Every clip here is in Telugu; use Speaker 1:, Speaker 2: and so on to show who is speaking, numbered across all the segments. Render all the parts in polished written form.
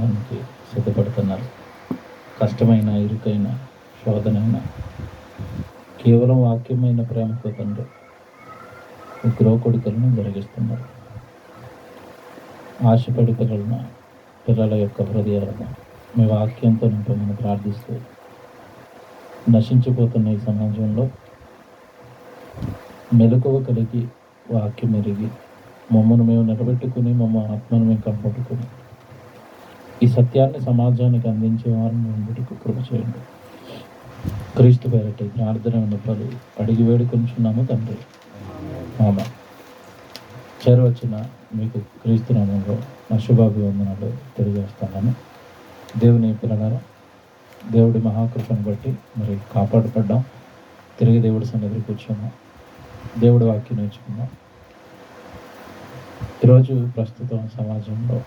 Speaker 1: ఆరాధించడానికి సిద్ధపడుతున్నారు. కష్టమైన, ఇరుకైన, శోధనైన కేవలం వాక్యమైన ప్రేమతో తండ్రి ఈ గృహకొడికలను జరిగిస్తున్నారు. ఆశపడి పిల్లల యొక్క హృదయాలను మీ వాక్యంతో నింపమని ప్రార్థిస్తూ, నశించిపోతున్న ఈ సమాజంలో మెలకువ కలిగి వాక్యం ఎరిగి మమ్మల్ని మేము నిలబెట్టుకుని ఆత్మను మేము కాపాడుకుని ఈ సత్యాన్ని సమాజానికి అందించే వారిని ముందుకు కృప చేయండి. క్రీస్తు పేరట ప్రార్థన విన్నపాలు అడిగి వేడుకొంచున్నాము తండ్రి. ఆమె చేరవచ్చిన మీకు క్రీస్తు నామంలో నా శుభాభివందనాలు తెలియజేస్తున్నాను. దేవుని పిల్లలారా, దేవుడి మహాకృపను బట్టి మరి కాపాడపడ్డాం. తిరిగి దేవుడి సన్నిధికి కూర్చున్నాం, దేవుడి వాక్యం నేర్చుకున్నాం. ఈరోజు ప్రస్తుతం సమాజంలో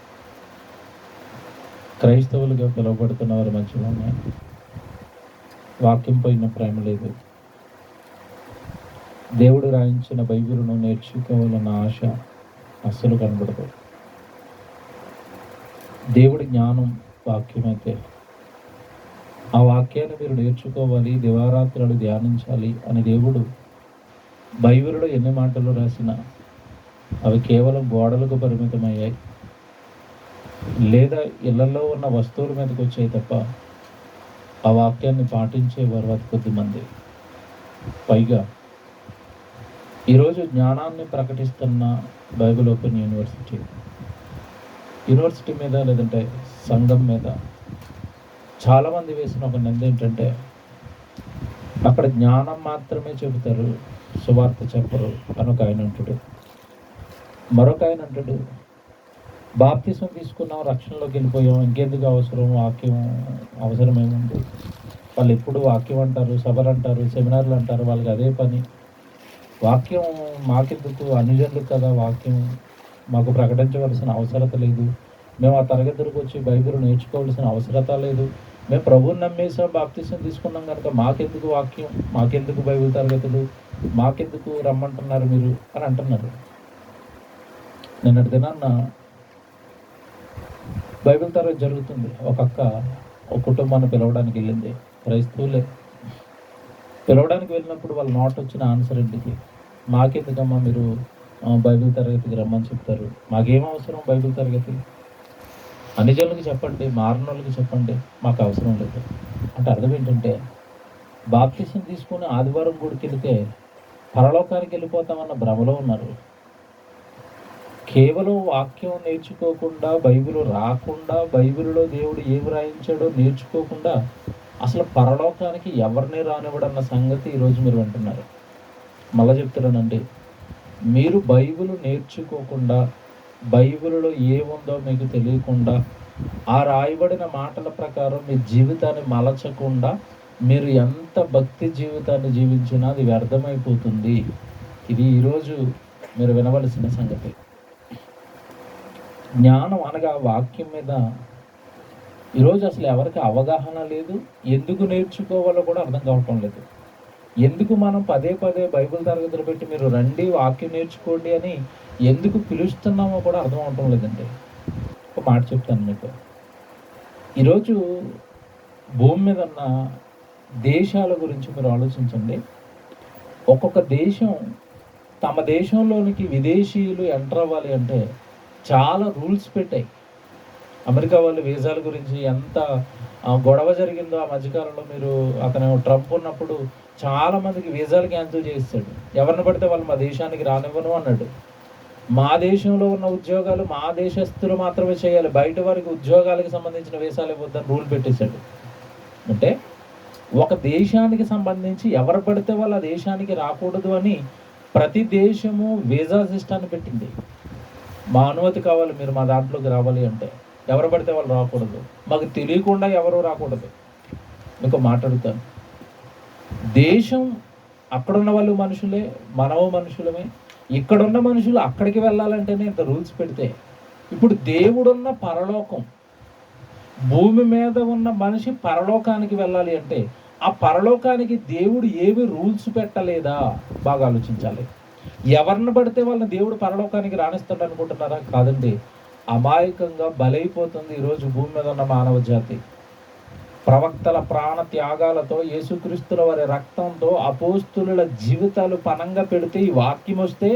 Speaker 1: క్రైస్తవులుగా పిలువబడుతున్న వారి మధ్యలోనే వాక్యం పైన ప్రేమ లేదు. దేవుడు రాయించిన బైబిలును నేర్చుకోవాలన్న ఆశ అస్సలు కనబడదు. దేవుడి జ్ఞానం వాక్యమైతే ఆ వాక్యాన్ని మీరు నేర్చుకోవాలి, దివారాత్రులు ధ్యానించాలి అని దేవుడు బైబిలులో ఎన్ని మాటలు రాసినా అవి కేవలం గోడలకు పరిమితమయ్యాయి, లేదా ఇళ్లలో ఉన్న వస్తువుల మీదకి వచ్చాయి తప్ప ఆ వాక్యాన్ని పాటించేవారు అతి కొద్ది మంది. పైగా ఈరోజు జ్ఞానాన్ని ప్రకటిస్తున్న బైబిల్ ఓపెన్ యూనివర్సిటీ మీద లేదంటే సంఘం మీద చాలామంది వేసిన ఒక నింద ఏంటంటే అక్కడ జ్ఞానం మాత్రమే చెబుతారు, సువార్త చెప్పరు అని ఒక ఆయన అంటాడు. మరొక ఆయన అంటాడు, బాప్తిసం తీసుకున్నాం, రక్షణలోకి వెళ్ళిపోయాం, ఇంకెందుకు అవసరం, వాక్యం అవసరం ఏముంది. వాళ్ళు ఎప్పుడు వాక్యం అంటారు, సభలు అంటారు, సెమినార్లు అంటారు, వాళ్ళకి అదే పని. వాక్యం మాకెందుకు, అనుజనులకు కదా వాక్యం, మాకు ప్రకటించవలసిన అవసరత లేదు, మేము ఆ తరగతులకు వచ్చి బైబిల్ నేర్చుకోవాల్సిన అవసరత లేదు, మేము ప్రభువుని నమ్మేసాం, బాప్తిసం తీసుకున్నాం కనుక మాకెందుకు వాక్యం, మాకెందుకు బైబిల్ తరగతులు, మాకెందుకు రమ్మంటున్నారు మీరు అని అంటున్నారు. నిన్నటి దినాన్న బైబిల్ తరగతి జరుగుతుంది. ఒక అక్క ఒక కుటుంబాన్ని పిలవడానికి వెళ్ళింది, క్రైస్తవులే. పిలవడానికి వెళ్ళినప్పుడు వాళ్ళ నోట్ వచ్చిన ఆన్సర్ ఇంటికి, మాకెందుకమ్మా మీరు బైబిల్ తరగతికి రమ్మని చెప్తారు, మాకేం అవసరం బైబిల్ తరగతి, అనిజనులకి చెప్పండి, మారిన వాళ్ళకి చెప్పండి, మాకు అవసరం లేదు. అంటే అర్థం ఏంటంటే బాప్తిసం తీసుకుని ఆదివారం గుడికి వెళితే పరలోకానికి వెళ్ళిపోతామన్న భ్రమలో ఉన్నారు. కేవలం వాక్యం నేర్చుకోకుండా, బైబిల్ రాకుండా, బైబిల్లో దేవుడు ఏమి రాయించాడో నేర్చుకోకుండా అసలు పరలోకానికి ఎవరిని రానివ్వడన్న సంగతి ఈరోజు మీరు వింటున్నారు. మళ్ళా చెప్తున్నానండి, మీరు బైబిల్ నేర్చుకోకుండా, బైబిల్లో ఏముందో మీకు తెలియకుండా, ఆ రాయబడిన మాటల ప్రకారం మీ జీవితాన్ని మలచకుండా మీరు ఎంత భక్తి జీవితాన్ని జీవించినా అది వ్యర్థమైపోతుంది. ఇది ఈరోజు మీరు వినవలసిన సంగతి. జ్ఞానం అనగా వాక్యం మీద ఈరోజు అసలు ఎవరికి అవగాహన లేదు. ఎందుకు నేర్చుకోవాలో కూడా అర్థం కావటం లేదు. ఎందుకు మనం పదే బైబిల్ తరగతులు పెట్టి మీరు రండి వాక్యం నేర్చుకోండి అని ఎందుకు పిలుస్తున్నామో కూడా అర్థం అవటం లేదండి. ఒక మాట చెప్తాను మీకు. ఈరోజు భూమి మీద ఉన్న దేశాల గురించి మీరు ఆలోచించండి. ఒక్కొక్క దేశం తమ దేశంలోనికి విదేశీయులు ఎంటర్ అవ్వాలి అంటే చాలా రూల్స్ పెట్టాయి. అమెరికా వాళ్ళు వీసాల గురించి ఎంత గొడవ జరిగిందో ఆ మధ్యకాలంలో. మీరు అతను ట్రంప్ ఉన్నప్పుడు చాలామందికి వీసాలు క్యాన్సిల్ చేస్తాడు. ఎవరిని పడితే వాళ్ళు మా దేశానికి రానివ్వను అన్నాడు. మా దేశంలో ఉన్న ఉద్యోగాలు మా దేశస్తులు మాత్రమే చేయాలి, బయట వారికి ఉద్యోగాలకు సంబంధించిన వీసాలు ఇవ్వద్దని రూల్ పెట్టేశాడు. అంటే ఒక దేశానికి సంబంధించి ఎవరు పడితే వాళ్ళు ఆ దేశానికి రాకూడదు అని ప్రతి దేశము వీసా సిస్టాన్ని పెట్టింది. మా అనుమతి కావాలి, మీరు మా దాంట్లోకి రావాలి అంటే ఎవరు పడితే వాళ్ళు రాకూడదు, మాకు తెలియకుండా ఎవరు రాకూడదు. మీకు మాట్లాడుతాను, దేశం అక్కడున్న వాళ్ళు మనుషులే, మనము మనుషులమే. ఇక్కడున్న మనుషులు అక్కడికి వెళ్ళాలంటేనే ఇంత రూల్స్ పెడితే, ఇప్పుడు దేవుడున్న పరలోకం, భూమి మీద ఉన్న మనిషి పరలోకానికి వెళ్ళాలి అంటే ఆ పరలోకానికి దేవుడు ఏమి రూల్స్ పెట్టలేదా? బాగా ఆలోచించాలి. ఎవరిని పడితే వాళ్ళని దేవుడు పరలోకానికి రాణిస్తాడు అనుకుంటున్నారా? కాదండి. అమాయకంగా బలైపోతుంది ఈరోజు భూమి మీద ఉన్న మానవ జాతి. ప్రవక్తల ప్రాణ త్యాగాలతో, యేసుక్రీస్తుల వారి రక్తంతో, అపోస్తుల జీవితాలు పనంగా పెడితే, ఈ వాక్యం వస్తే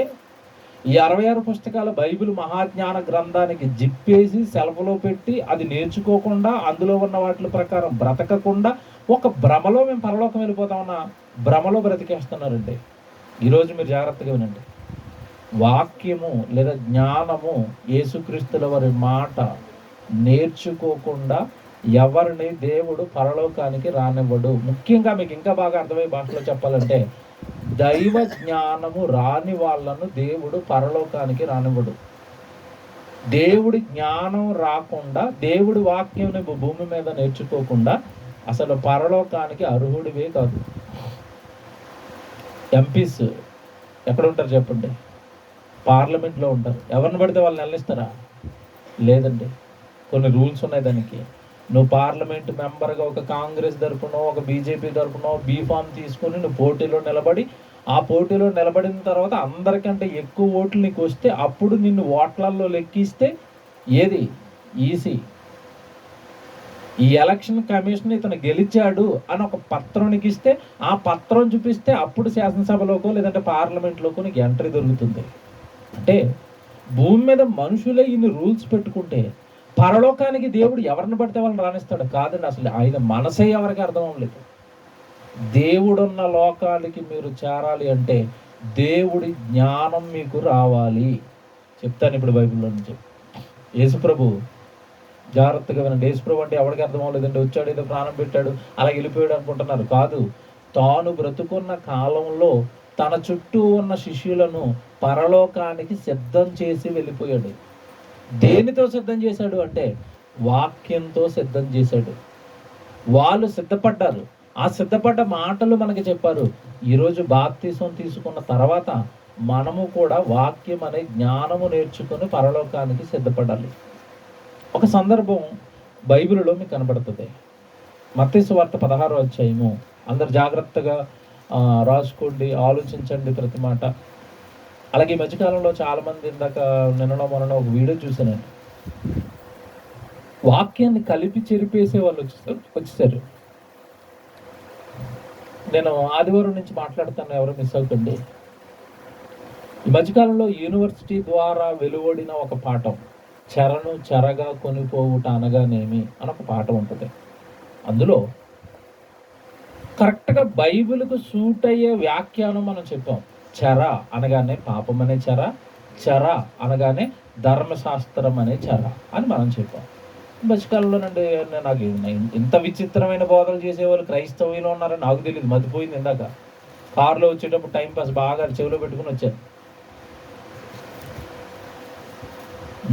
Speaker 1: ఈ 66 పుస్తకాల బైబిల్ మహాజ్ఞాన గ్రంథానికి జిప్పేసి సెల్ఫ్లో పెట్టి అది నేర్చుకోకుండా, అందులో ఉన్న వాటి ప్రకారం బ్రతకకుండా, ఒక భ్రమలో మేము పరలోకం వెళ్ళిపోతామన్న భ్రమలో బ్రతికేస్తున్నారండి. ఈరోజు మీరు జాగ్రత్తగా వినండి. వాక్యము లేదా జ్ఞానము, యేసుక్రీస్తుల వారి మాట నేర్చుకోకుండా ఎవరిని దేవుడు పరలోకానికి రానివ్వడు. ముఖ్యంగా మీకు ఇంకా బాగా అర్థమయ్యే భాషలో చెప్పాలంటే, దైవ జ్ఞానము రాని వాళ్ళను దేవుడు పరలోకానికి రానివ్వడు. దేవుడి జ్ఞానం రాకుండా, దేవుడి వాక్యం భూమి మీద నేర్చుకోకుండా అసలు పరలోకానికి అర్హుడివే కాదు. ఎంపీస్ ఎక్కడ ఉంటారు చెప్పండి? పార్లమెంట్లో ఉంటారు. ఎవరిని పడితే వాళ్ళు నిలనిస్తారా? లేదండి, కొన్ని రూల్స్ ఉన్నాయి దానికి. నువ్వు పార్లమెంట్ మెంబర్గా ఒక కాంగ్రెస్ తరపునో, ఒక బీజేపీ తరపునో బీఫామ్ తీసుకొని నువ్వు పోటీలో నిలబడి, ఆ పోటీలో నిలబడిన తర్వాత అందరికంటే ఎక్కువ ఓట్లు నీకు వస్తే అప్పుడు నిన్ను ఓట్లల్లో లెక్కిస్తే ఏది ఈసీ, ఈ ఎలక్షన్ కమిషన్ ఇతను గెలిచాడు అని ఒక పత్రం నీకు ఇస్తే, ఆ పత్రం చూపిస్తే అప్పుడు శాసనసభలోకో లేదంటే పార్లమెంట్లోకో నీకు ఎంట్రీ దొరుకుతుంది. అంటే భూమి మీద మనుషులే ఇన్ని రూల్స్ పెట్టుకుంటే పరలోకానికి దేవుడు ఎవరిని పడితే వాళ్ళని రాణిస్తాడు? కాదండి. అసలు ఆయన మనసే ఎవరికి అర్థం అవ్వలేదు. దేవుడున్న లోకానికి మీరు చేరాలి అంటే దేవుడి జ్ఞానం మీకు రావాలి. చెప్తాను ఇప్పుడు బైబిల్లో నుంచి. యేసుప్రభు, జాగ్రత్తగా వినండి. యేసుప్రభు అంటే ఎవరికి అర్థం అవ్వలేదండి. వచ్చాడు, ఏదో ప్రాణం పెట్టాడు, అలా వెళ్ళిపోయాడు అనుకుంటున్నారు. కాదు, తాను బ్రతుకున్న కాలంలో తన చుట్టూ ఉన్న శిష్యులను పరలోకానికి సిద్ధం చేసి వెళ్ళిపోయాడు. దేనితో సిద్ధం చేశాడు అంటే వాక్యంతో సిద్ధం చేశాడు. వాళ్ళు సిద్ధపడ్డారు. ఆ సిద్ధపడ్డ మాటలు మనకి చెప్పారు. ఈరోజు బాప్తిసం తీసుకున్న తర్వాత మనము కూడా వాక్యం అనే జ్ఞానము నేర్చుకుని పరలోకానికి సిద్ధపడాలి. ఒక సందర్భం బైబిల్లో మీకు కనబడుతుంది. మత్తయి సువార్త 16వ అధ్యాయము. అందరు జాగ్రత్తగా రాసుకోండి, ఆలోచించండి ప్రతి మాట. అలాగే ఈ మధ్యకాలంలో చాలామంది, ఇందాక నిన్ననో మొన్న ఒక వీడియో చూశానండి, వాక్యాన్ని కలిపి చెరిపేసే వాళ్ళు వచ్చేసారు. నేను ఆదివారం నుంచి మాట్లాడుతాను, ఎవరు మిస్ అవ్వకండి. ఈ మధ్యకాలంలో యూనివర్సిటీ ద్వారా వెలువడిన ఒక పాఠం, చెరను చెరగా కొనిపోవుట అనగానేమి అని ఒక పాఠం ఉంటుంది. అందులో కరెక్ట్గా బైబిల్కు సూట్ అయ్యే వ్యాఖ్యానం మనం చెప్పాం. చెర అనగానే పాపం అనే చెర, చెర అనగానే ధర్మశాస్త్రం అనే చెర అని మనం చెప్పాం. మధ్యకాలంలోనండి నాకు ఇంత విచిత్రమైన బోధలు చేసేవాళ్ళు క్రైస్తవులు ఉన్నారని నాకు తెలియదు. మతిపోయింది. ఇందాక కారులో వచ్చేటప్పుడు టైంపాస్ బాగా చెవిలో పెట్టుకుని వచ్చాను.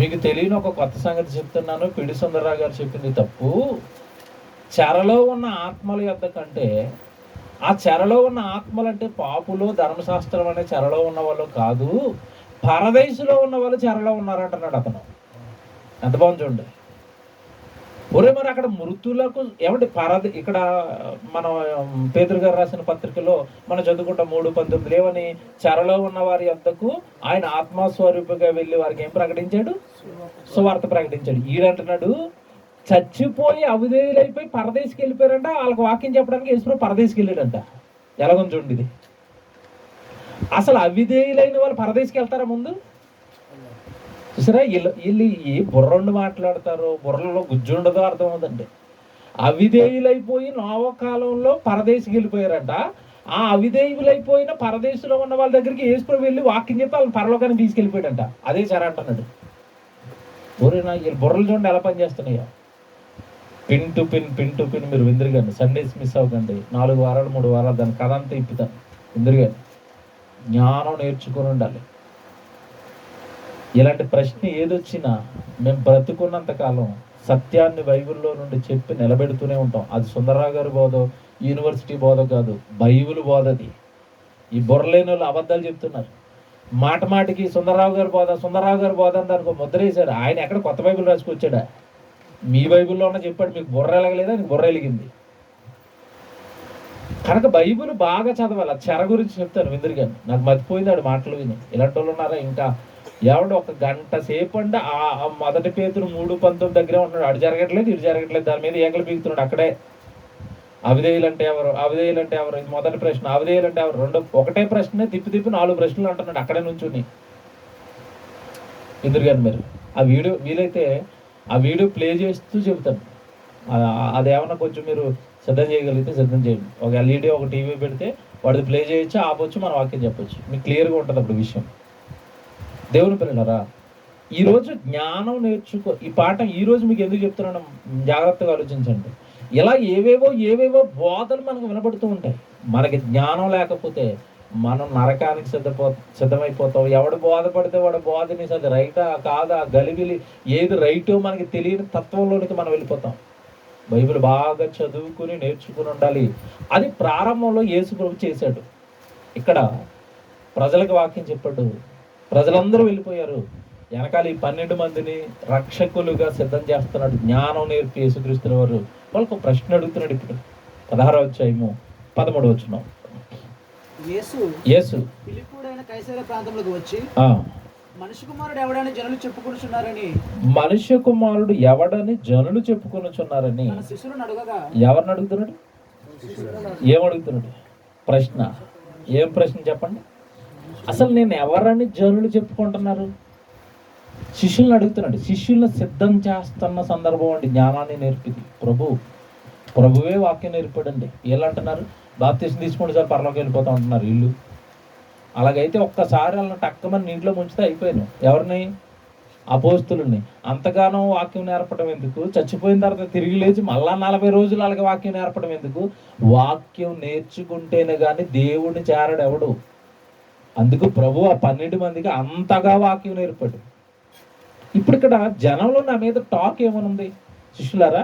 Speaker 1: మీకు తెలియని ఒక కొత్త సంగతి చెప్తున్నాను. పిడి సుందరరావు గారు చెప్పింది తప్పు. చెరలో ఉన్న ఆత్మల యొద్ద కంటే, ఆ చెరలో ఉన్న ఆత్మలంటే పాపులు, ధర్మశాస్త్రం అనే చెరలో ఉన్న వాళ్ళు కాదు, పరదేశులో ఉన్న వాళ్ళు చెరలో ఉన్నారంటున్నాడు అతను. ఎంత బాగుంది చూడండి. ఒరే మరి అక్కడ మృతులకు ఏమంటే ఇక్కడ మన పేతురు గారు రాసిన పత్రికలో మనం చదువుకుంటాం 3:19 లేవని, చెరలో ఉన్న వారి యొద్దకు ఆయన ఆత్మస్వరూపిగా వెళ్ళి వారికి ఏం ప్రకటించాడు? సువార్త ప్రకటించాడు. ఈడంటున్నాడు చచ్చిపోయి అవిధేయులైపోయి పరదేశికి వెళ్ళిపోయారంట. వాళ్ళకి వాక్యం చెప్పడానికి యేసు పరదేశికి వెళ్ళాడంట. ఎలాగొని చూడండి ఇది. అసలు అవిధేయులైన వాళ్ళు పరదేశికి వెళ్తారా ముందు? చూసారా, వీళ్ళు ఈ బుర్రండు మాట్లాడతారు, బుర్రలో గుజ్జుండదో అర్థం అవుతుందండి. అవిధేయులైపోయి నోవకాలంలో పరదేశికి వెళ్ళిపోయారంట. ఆ అవిధేయులైపోయిన పరదేశంలో ఉన్న వాళ్ళ దగ్గరికి యేసు వెళ్ళి వాక్యం చెప్పి వాళ్ళని పరలోకానికి తీసుకెళ్ళిపోయాడంట. అదే చెర అంటున్నాడు. ఊరేనా వీళ్ళు బుర్రలు చూడండి ఎలా పనిచేస్తున్నాయో. పిన్ టు పిన్ మీరు విందురుగాని సండేస్ మిస్ అవ్వకండి. 4 వారాలు 3 వారాలు దాని కథ అంతా ఇప్పుతాను. విందురుగాని జ్ఞానం నేర్చుకుని ఉండాలి. ఇలాంటి ప్రశ్న ఏదొచ్చినా మేము బ్రతుకున్నంతకాలం సత్యాన్ని బైబిల్లో నుండి చెప్పి నిలబెడుతూనే ఉంటాం. అది సుందరరావు గారి బోధ, యూనివర్సిటీ బోధ కాదు, బైబిల్ బోధది. ఈ బుర్రలేని వాళ్ళు అబద్ధాలు చెప్తున్నారు. మాటికి సుందరరావు గారి బోధ అని దానికి ముద్ర వేశారు. ఆయన ఎక్కడ కొత్త బైబిల్ రాసుకొచ్చాడా? మీ బైబిల్లో ఉన్న చెప్పాడు. మీకు బుర్ర ఎలగలేదా? నీకు బుర్ర ఎలిగింది. కనుక బైబిల్ బాగా చదవాలి. చెర గురించి చెప్తాను విందురుగాని. నాకు మతిపోయింది ఆడు మాటలు విని. ఇలాంటి వాళ్ళు ఉన్నారా ఇంకా ఎవడు ఒక గంట సేపు అంటే ఆ మొదటి పేతురు 3:19 దగ్గరే ఉంటున్నాడు. అటు జరగట్లేదు ఇటు జరగట్లేదు, దాని మీద ఏకలు బీగుతున్నాడు అక్కడే. అవిధేయులు అంటే ఎవరు, అవిధేయులు అంటే ఎవరు, ఇది మొదటి ప్రశ్న. అవిధేయులు అంటే ఎవరు, ఒకటే ప్రశ్న తిప్పి 4 ప్రశ్నలు అంటున్నాడు అక్కడే నుంచుని. ఎదురుగాని మీరు ఆ వీడియో వీలైతే ఆ వీడియో ప్లే చేస్తూ చెబుతాను. అదేమన్నా కొంచెం మీరు సిద్ధం చేయగలిగితే సిద్ధం చేయండి. ఒక ఎల్ఈడి ఒక టీవీ పెడితే వాడిది ప్లే చేయొచ్చు, ఆపొచ్చు, మన వాక్యం చెప్పొచ్చు. మీకు క్లియర్గా ఉంటుంది అప్పుడు విషయం. దేవుని పిల్లలారా, ఈరోజు జ్ఞానం నేర్చుకో. ఈ పాఠం ఈరోజు మీకు ఎందుకు చెప్తున్నాను జాగ్రత్తగా ఆలోచించండి. ఇలా ఏవేవో బోధలు మనకు వినపడుతూ ఉంటాయి. మనకి జ్ఞానం లేకపోతే మనం నరకానికి సిద్ధమైపోతాం. ఎవడు బోధపడితే వాడు బోధని అది రైటా కాదా గలిబిలి ఏది రైటో మనకి తెలియని తత్వంలోనికి మనం వెళ్ళిపోతాం. బైబిల్ బాగా చదువుకుని నేర్చుకుని ఉండాలి. అది ప్రారంభంలో యేసు ప్రభు చేశాడు. ఇక్కడ ప్రజలకు వాక్యం చెప్పాడు, ప్రజలందరూ వెళ్ళిపోయారు. వెనకాల ఈ 12 మందిని రక్షకులుగా సిద్ధం చేస్తున్నాడు. జ్ఞానం నేర్పి యేసుక్రీస్తుల వారు వాళ్ళకు ఒక ప్రశ్న అడుగుతున్నాడు. ఇప్పుడు 16వ అధ్యాయము 13వ వచనం. యేసు
Speaker 2: ఫిలిప్పుడైన కైసరయ ప్రాంతంలోకి వచ్చి మనుష్య కుమారుడు ఎవడని జనులు చెప్పుకొనుచున్నారని శిష్యులను అడగగా,
Speaker 1: ఎవరిని అడుగుతున్నాడు, ఏమడుగుతున్నాడు? ప్రశ్న. ఏం ప్రశ్న చెప్పండి? అసలు నేను ఎవరని జనులు చెప్పుకుంటున్నారు? శిష్యులను అడుగుతున్నాడు. శిష్యులను సిద్ధం చేస్తున్న సందర్భం అండి జ్ఞానాన్ని నేర్పింది ప్రభువే వాక్యం నేర్పాడండి. వీళ్ళు అంటున్నారు బాప్తిసం తీసుకుంటే సార్ పరలోకి వెళ్ళిపోతా ఉంటున్నారు వీళ్ళు. అలాగైతే ఒక్కసారి వాళ్ళని టక్కమని నీటిలో ముంచితే అయిపోయాను. ఎవరిని? అపోస్తులని. అంతగానో వాక్యం నేర్పడం ఎందుకు? చచ్చిపోయిన తర్వాత తిరిగి లేచి మళ్ళా 40 రోజులు అలాగే వాక్యం నేర్పడం ఎందుకు? వాక్యం నేర్చుకుంటేనే కానీ దేవుడిని చేరడు ఎవడు. అందుకు ప్రభు ఆ 12 మందికి అంతగా వాక్యం నేర్పాడు. ఇప్పుడు ఇక్కడ జనంలో నా మీద టాక్ ఏమనుంది? శిష్యులారా,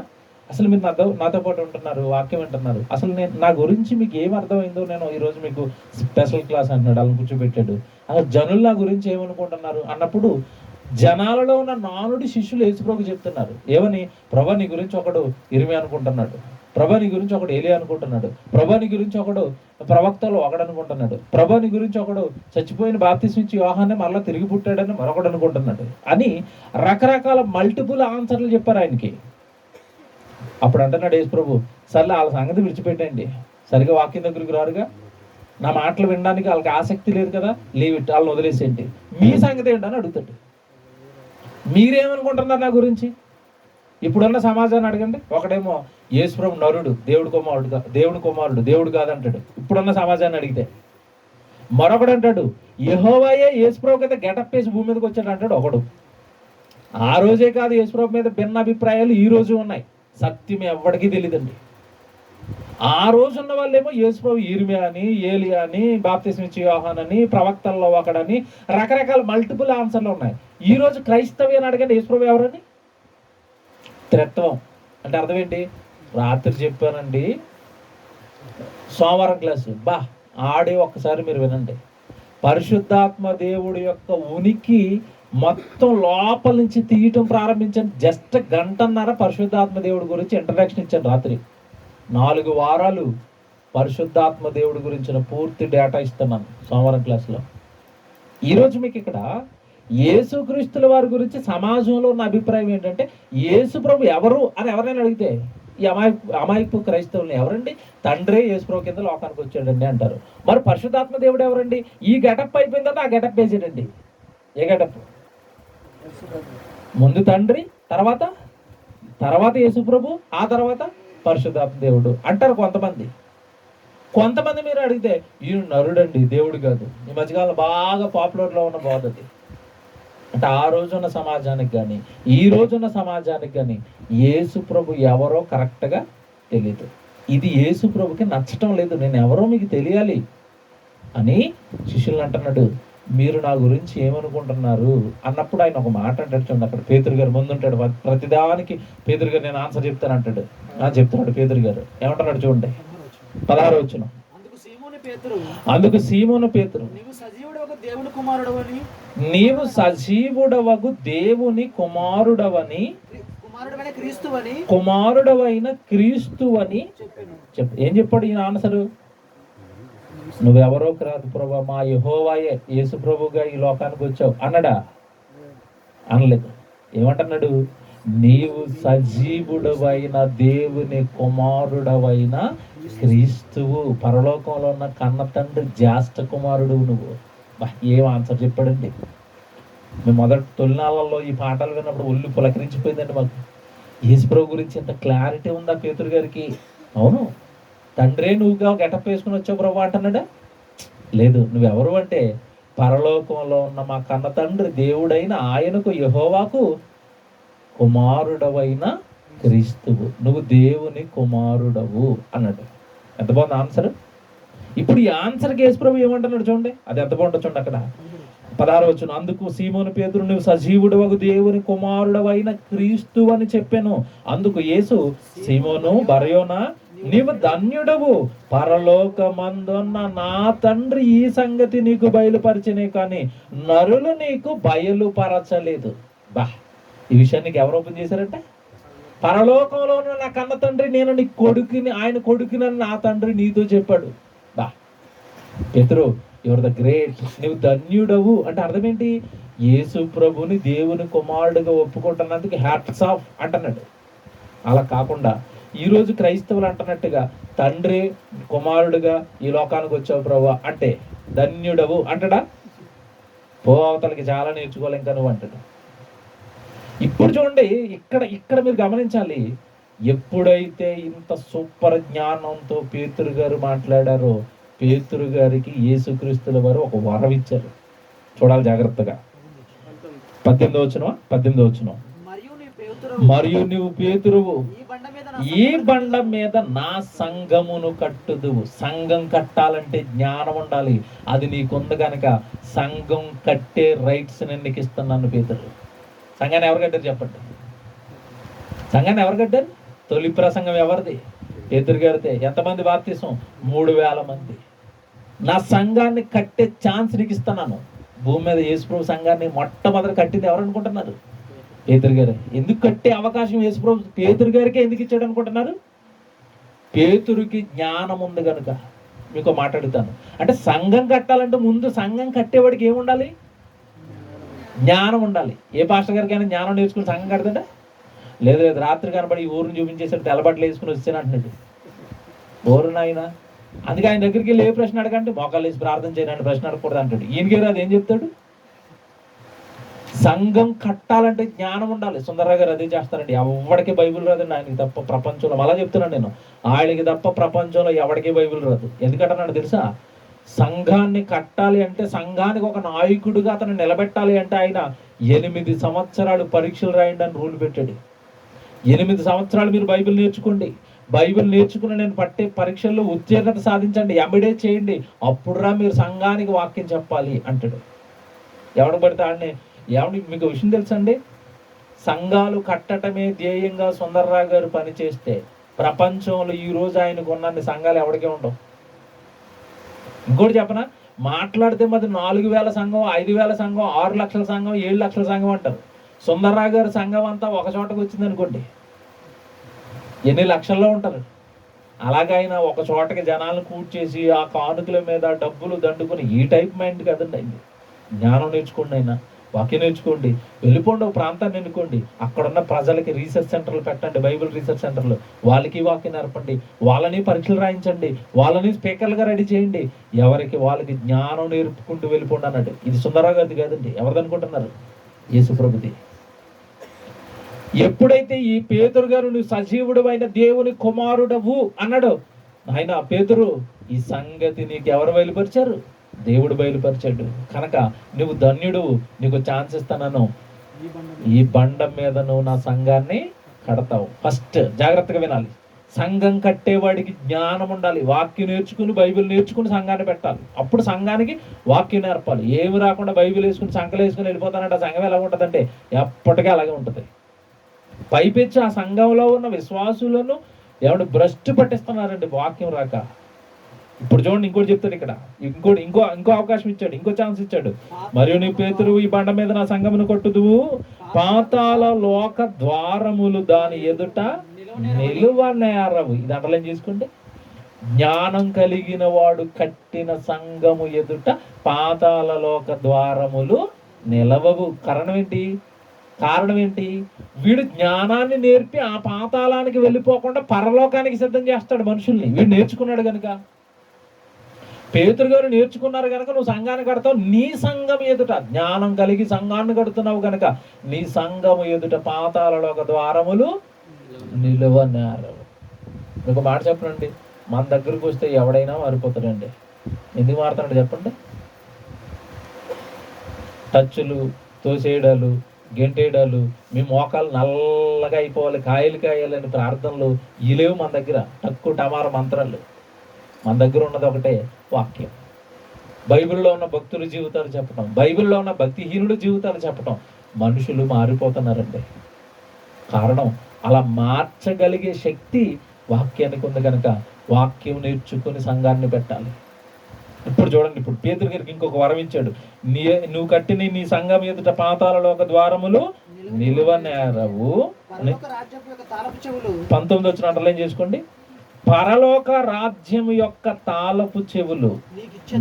Speaker 1: అసలు మీరు నాతో పాటు ఉంటున్నారు, వాక్యం వింటున్నారు, అసలు నా గురించి మీకు ఏం అర్థమైందో నేను ఈరోజు మీకు స్పెషల్ క్లాస్ అంటున్నాడు, అలా కూర్చోబెట్టాడు. అసలు జనులు నా గురించి ఏమనుకుంటున్నారు అన్నప్పుడు జనాలలో ఉన్న నానుడి శిష్యులు యేసుప్రభుకు చెప్తున్నారు. ఏమని? ప్రభా నీ గురించి ఒకడు ఇర్మియా అనుకుంటున్నాడు, ప్రభా నీ గురించి ఒకడు ఏలియా అనుకుంటున్నాడు, ప్రభా నీ గురించి ఒకడు ప్రవక్తలు ఒకడు అనుకుంటున్నాడు, ప్రభా నీ గురించి ఒకడు చచ్చిపోయిన బాప్తిసం ఇచ్చి యోహానే మళ్ళీ తిరిగి పుట్టాడని మరొకడు అనుకుంటున్నాడు అని రకరకాల మల్టిపుల్ ఆన్సర్లు చెప్పారు ఆయనకి. అప్పుడు అంటున్నాడు యేసు ప్రభు, సర్లే వాళ్ళ సంగతి విడిచిపెట్టండి, సరిగా వాక్యం దగ్గరికి రారుగా, నా మాటలు వినడానికి వాళ్ళకి ఆసక్తి లేదు కదా, లీవ్ ఇట్, వాళ్ళని వదిలేసేంటి, మీ సంగతి ఏంటని అడుగుతాడు. మీరేమనుకుంటున్నారు నా గురించి? ఇప్పుడున్న సమాజాన్ని అడగండి. ఒకడేమో యేసు ప్రభు నరుడు, దేవుడి కుమారుడు, దేవుడు కాదంటాడు ఇప్పుడున్న సమాజాన్ని అడిగితే. మరొకడు అంటాడు యెహోవాయే యేసు ప్రభు కదా గెటప్ వేసి భూమి మీదకి వచ్చాడు అంటాడు ఒకడు. ఆ రోజే కాదు యేసు ప్రభు మీద భిన్న అభిప్రాయాలు ఈ రోజు ఉన్నాయి. సత్యం ఎవరికి తెలియదండి. ఆ రోజు ఉన్న వాళ్ళేమో యేసు ప్రభు ఇర్మియా అని, ఏలియా అని, బాప్తిసం ఇచ్చే యోహాన్ అని, ప్రవక్తల్లో ఒకడని రకరకాల మల్టిపుల్ ఆన్సర్లు ఉన్నాయి. ఈ రోజు క్రైస్తవ్యాన్ని అడగండి యేసు ప్రభు ఎవరని? త్రిత్వం అంటే అర్థం ఏంటి? రాత్రి చెప్పానండి సోమవారం క్లాసు, ఆడే ఒక్కసారి మీరు వినండి. పరిశుద్ధాత్మ దేవుడి యొక్క ఉనికి మొత్తం లోపల నుంచి తీయటం ప్రారంభించాను. జస్ట్ 1.5 గంటన్నర పరిశుద్ధాత్మ దేవుడి గురించి ఇంట్రడక్షన్ ఇచ్చాను. రాత్రి 4 వారాలు పరిశుద్ధాత్మ దేవుడి గురించిన పూర్తి డేటా ఇస్తున్నాను సోమవారం క్లాసులో. ఈరోజు మీకు ఇక్కడ యేసుక్రీస్తుల వారి గురించి సమాజంలో ఉన్న అభిప్రాయం ఏంటంటే, యేసు ప్రభు ఎవరు అని ఎవరైనా అడిగితే ఈ అమాయకు క్రైస్తవుల్ని, ఎవరండి? తండ్రే యేసు ప్రభు కింద లోకానికి వచ్చాడండి అంటారు. మరి పరిశుద్ధాత్మ దేవుడు ఎవరండి? ఈ గెటప్ అయిపోయిన తర్వాత ఆ గెటప్ వేసాడండి. ఏ గెటప్? ముందు తండ్రి, తర్వాత యేసు ప్రభు, ఆ తర్వాత పరిశుద్ధాత్మ దేవుడు అంటారు కొంతమంది మీరు అడిగితే ఈయన నరుడండి, దేవుడు కాదు. ఈ మధ్యకాలంలో బాగా పాపులర్లో ఉన్న బోధది. అంటే ఆ రోజున్న సమాజానికి కానీ ఈ రోజున్న సమాజానికి కానీ యేసు ప్రభు ఎవరో కరెక్ట్గా తెలియదు. ఇది యేసు ప్రభుకి నచ్చటం లేదు. నేను ఎవరో మీకు తెలియాలి అని శిష్యులు అంటున్నాడు. మీరు నా గురించి ఏమనుకుంటున్నారు అన్నప్పుడు ఆయన ఒక మాట అంటాడు చూడండి. అక్కడ పేతురు గారు ముందుంటాడు. ప్రతిదానికి పేతురు గారు నేను ఆన్సర్ చెప్తాను అంటాడు. చెప్తున్నాడు పేతురు గారు. ఏమంటున్నాడు చూడండి 16వ వచనం. అందుకు సీమోను పేతురు, నీవు సజీవుడవగు దేవుని కుమారుడవైన క్రీస్తువని చెప్పు. ఏం చెప్పాడు ఈయన ఆన్సరు? నువ్వెవరో కాదు ప్రభా, మా యెహోవాయే యేసు ప్రభుగా ఈ లోకానికి వచ్చావు అన్నాడా? అనలేదు. ఏమంటున్నాడు? నీవు సజీవుడవైన దేవుని కుమారుడవైన క్రీస్తువు, పరలోకంలో ఉన్న కన్న తండ్రి జ్యేష్ఠ కుమారుడు నువ్వు. ఏం ఆన్సర్ చెప్పాడండి. మేము మొదటి తొలినాళ్ళలో ఈ పాటలు విన్నప్పుడు ఒళ్ళు పులకరించిపోయిందండి మాకు. యేసుప్రభు గురించి ఎంత క్లారిటీ ఉందా పేతురు గారికి. అవును, తండ్రే నువ్వుగా గెటప్ వేసుకుని వచ్చావు ప్రభు అంటున్నాడా? లేదు. నువ్వెవరు అంటే పరలోకంలో ఉన్న మా కన్న తండ్రి దేవుడైన ఆయనకు యెహోవాకు కుమారుడవైన క్రీస్తువు, నువ్వు దేవుని కుమారుడవు అన్నాడు. ఎంత బాగుంది ఆన్సర్. ఇప్పుడు ఈ ఆన్సర్కి యేసుప్రభు ఏమంటున్నాడు చూడండి, అది ఎంత బాగుంటుంది చూడండి. అక్కడ 16వ వచనం, అందుకు సీమోను పేతురు, నువ్వు సజీవుడవగు దేవుని కుమారుడవైన క్రీస్తు అని చెప్పాను. అందుకు యేసు, సీమోను బరయోనా, నీవు ధన్యుడవు, పరలోకమందున్న నా తండ్రి ఈ సంగతి నీకు బయలుపరిచినే కానీ నరులు నీకు బయలుపరచలేదు. ఈ విషయాన్ని నీకు ఎవరు ఓపెన్ చేశారంటే, పరలోకంలో ఉన్న నా కన్న తండ్రి నేను నీ కొడుకుని, ఆయన కొడుకునని నా తండ్రి నీతో చెప్పాడు. పేతురు, యువర్ ద గ్రేట్, నువ్వు ధన్యుడవు అంటే అర్థం ఏంటి? యేసు ప్రభుని దేవుని కుమారుడుగా ఒప్పుకుంటున్నందుకు హ్యాట్స్ ఆఫ్ అంటున్నాడు. అలా కాకుండా ఈరోజు క్రైస్తవులు అంటున్నట్టుగా తండ్రి కుమారుడుగా ఈ లోకానికి వచ్చావు ప్రభు అంటే ధన్యుడవు అంటాడా? పో అవతలకి చాలా నేర్చుకోవాలి ఇంకా నువ్వు అంటాడు. ఇప్పుడు చూడండి, ఇక్కడ మీరు గమనించాలి. ఎప్పుడైతే ఇంత సూపర్ జ్ఞానంతో పేతురు గారు మాట్లాడారో, పేతురు గారికి యేసుక్రీస్తుల వారు ఒక వరం ఇచ్చారు. చూడాలి జాగ్రత్తగా. 18వ వచనం, మరియు నువ్వు పేతురువు, ఈ బండ మీద నా సంఘమును కట్టుదువు. సంఘం కట్టాలంటే జ్ఞానం ఉండాలి. అది నీకుంది కనుక సంఘం కట్టే రైట్స్ నేను నీకు ఇస్తున్నాను పేతురు. సంఘాన్ని ఎవరు కట్టారు చెప్పండి? సంఘాన్ని ఎవరు కట్టారు? తొలి ప్రసంగం ఎవరిది? పేతురు గారితే. ఎంతమంది బాప్తిసం? 3000 మంది. నా సంఘాన్ని కట్టే ఛాన్స్ నీకు ఇస్తున్నాను. భూమి మీద యేసుప్రభు సంఘాన్ని మొట్టమొదటి కట్టింది ఎవరు అనుకుంటున్నారు? పేతురు గారు. ఎందుకు కట్టే అవకాశం యేసుప్రభు పేతురు గారికి ఎందుకు ఇచ్చాడు అనుకుంటున్నారు? పేతురుకి జ్ఞానం ఉంది కనుక. మీకు మాట్లాడుతాను అంటే సంఘం కట్టాలంటే ముందు సంఘం కట్టేవాడికి ఏముండాలి? జ్ఞానం ఉండాలి. ఏ పాస్టర్ గారికి అయినా జ్ఞానం నేర్చుకుని సంఘం కడతాడా? లేదు, రాత్రి కనబడి ఈ ఊరిని చూపించేసరికి తెల్లబట్టలు వేసుకుని వచ్చాను అంటున్నాడు. ఊరు నాయన. అందుకే ఆయన దగ్గరికి వెళ్ళి ఏ ప్రశ్న అడగంటే మోకాళ్ళు వేసి ప్రార్థన చేయడానికి ప్రశ్న అడగకూడదు అంటాడు. ఈయనకి అది ఏం చెప్తాడు? సంఘం కట్టాలంటే జ్ఞానం ఉండాలి. సుందరరావు గారు అదే చేస్తారండి. ఎవడికి బైబిల్ రాదండి ఆయనకి తప్ప ప్రపంచంలో. అలా చెప్తున్నాను నేను, ఆయనకి తప్ప ప్రపంచంలో ఎవడికి బైబిల్ రాదు. ఎందుకంటున్నాడు తెలుసా? సంఘాన్ని కట్టాలి అంటే, సంఘానికి ఒక నాయకుడిగా అతను నిలబెట్టాలి అంటే ఆయన 8 సంవత్సరాలు పరీక్షలు రాయండి అని రూల్ పెట్టాడు. 8 సంవత్సరాలు మీరు బైబిల్ నేర్చుకోండి. బైబిల్ నేర్చుకుని నేను పట్టే పరీక్షల్లో ఉత్తీర్ణత సాధించండి, ఎంబడే చేయండి, అప్పుడురా మీరు సంఘానికి వాక్యం చెప్పాలి అంటాడు. ఎవడు పడితే ఆడిని. మీకు విషయం తెలుసండి, సంఘాలు కట్టడమే ధ్యేయంగా సుందర్రావు గారు పనిచేస్తే ప్రపంచంలో ఈ రోజు ఆయనకు ఉన్న సంఘాలు ఎవరికే ఉండవు. ఇంకోటి చెప్పనా, మాట్లాడితే మరి 4000 సంఘం, 5000 సంఘం, 6 లక్షల సంఘం, 7 లక్షల సంఘం అంటారు. సుందర్రావు గారి సంఘం అంతా ఒక చోటకు వచ్చింది అనుకోండి, ఎన్ని లక్షల్లో ఉంటారు. అలాగే ఆయన ఒక చోటకి జనాలను కూర్చేసి ఆ కానుకల మీద డబ్బులు దండుకొని ఈ టైప్ మైండ్ కదండి అయింది. జ్ఞానం నేర్చుకోండి, అయినా వాక్యం నేర్చుకోండి, వెళ్ళిపోండి ఒక ప్రాంతాన్ని ఎన్నుకోండి, అక్కడున్న ప్రజలకి రీసెర్చ్ సెంటర్లు పెట్టండి, బైబిల్ రీసెర్చ్ సెంటర్లు, వాళ్ళకి వాక్యం నేర్పండి, వాళ్ళని పరీక్షలు రాయించండి, వాళ్ళని స్పీకర్లుగా రెడీ చేయండి, ఎవరికి వాళ్ళకి జ్ఞానం నేర్పుకుంటూ వెళ్ళిపోండి అన్నాడు. ఇది సుందరరావు గారిది కాదండి. ఎవరిది అనుకుంటున్నారు? యేసు ప్రభుది. ఎప్పుడైతే ఈ పేతురు గారు నువ్వు సజీవుడు అయిన దేవుని కుమారుడవు అన్నాడు, ఆయన పేతురు ఈ సంగతి నీకు ఎవరు బయలుపరిచారు? దేవుడు బయలుపరిచాడు కనుక నువ్వు ధన్యుడు, నీకు ఛాన్స్ ఇస్తాను, ఈ బండ మీద నువ్వు నా సంఘాన్ని కడతావు. ఫస్ట్ జాగ్రత్తగా వినాలి, సంఘం కట్టేవాడికి జ్ఞానం ఉండాలి. వాక్యం నేర్చుకుని బైబిల్ నేర్చుకుని సంఘాన్ని పెట్టాలి. అప్పుడు సంఘానికి వాక్యం నేర్పాలి. ఏమి రాకుండా బైబిల్ వేసుకుని సంఘాలు వేసుకుని వెళ్ళిపోతానంటే ఆ సంఘం ఎలా ఉంటుందంటే ఎప్పటికీ అలాగే ఉంటుంది. పైపెచ్చి ఆ సంఘంలో ఉన్న విశ్వాసులను ఎవడు భ్రష్టు పట్టిస్తున్నారండి వాక్యం రాక. ఇప్పుడు చూడండి, ఇంకోటి చెప్తాడు ఇక్కడ, ఇంకో అవకాశం ఇచ్చాడు, ఇంకో ఛాన్స్ ఇచ్చాడు. మరియు నీ పేతురు ఈ బండ మీద నా సంఘమును కట్టుదువు, పాతాళ లోక ద్వారములు దాని ఎదుట నిలువనేరవు. ఇది అండర్లైన్ చేసుకోండి. జ్ఞానం కలిగిన వాడు కట్టిన సంఘము ఎదుట పాతాళ లోక ద్వారములు నిలవవు. కారణం ఏంటి? కారణం ఏంటి? వీడు జ్ఞానాన్ని నేర్పి ఆ పాతాళానికి వెళ్ళిపోకుండా పరలోకానికి సిద్ధం చేస్తాడు మనుషుల్ని. వీడు నేర్చుకున్నాడు కనుక. పేతురు గారు నేర్చుకున్నారు కనుక నువ్వు సంఘాన్ని కడతావు. నీ సంఘం ఎదుట జ్ఞానం కలిగి సంఘాన్ని కడుతున్నావు కనుక నీ సంఘం ఎదుట పాతాళలోక ద్వారములు నిలువన్నారు. ఒక మాట చెప్పనండి, మన దగ్గరకు వస్తే ఎవడైనా మారిపోతాడండి. ఎందుకు మారుతాడు చెప్పండి? టచ్లు, తోసేయడాలు, గెంటేయడాలు, మీ మోకాలు నల్లగా అయిపోవాలి, కాయలు కాయాలని ప్రార్థనలు ఈ లేవు మన దగ్గర. టక్కు టమార మంత్రాలు. మన దగ్గర ఉన్నది ఒకటే వాక్యం. బైబిల్లో ఉన్న భక్తుల జీవితాలు చెప్పటం, బైబిల్లో ఉన్న భక్తిహీనుల జీవితాలు చెప్పటం. మనుషులు మారిపోతున్నారండి. కారణం అలా మార్చగలిగే శక్తి వాక్యానికి ఉంది కనుక వాక్యం నేర్చుకుని సంఘాన్ని పెట్టాలి. ఇప్పుడు చూడండి, ఇప్పుడు పేతురు గారికి ఇంకొక వరం ఇచ్చాడు. నువ్వు కట్టిన నీ సంఘం ఎదుట పాతాళలోక ద్వారములు నిలువనేరవు. 19 వచ్చిన అండర్లైన్ చేసుకోండి. పరలోక రాజ్యం యొక్క తాళపు చెవులు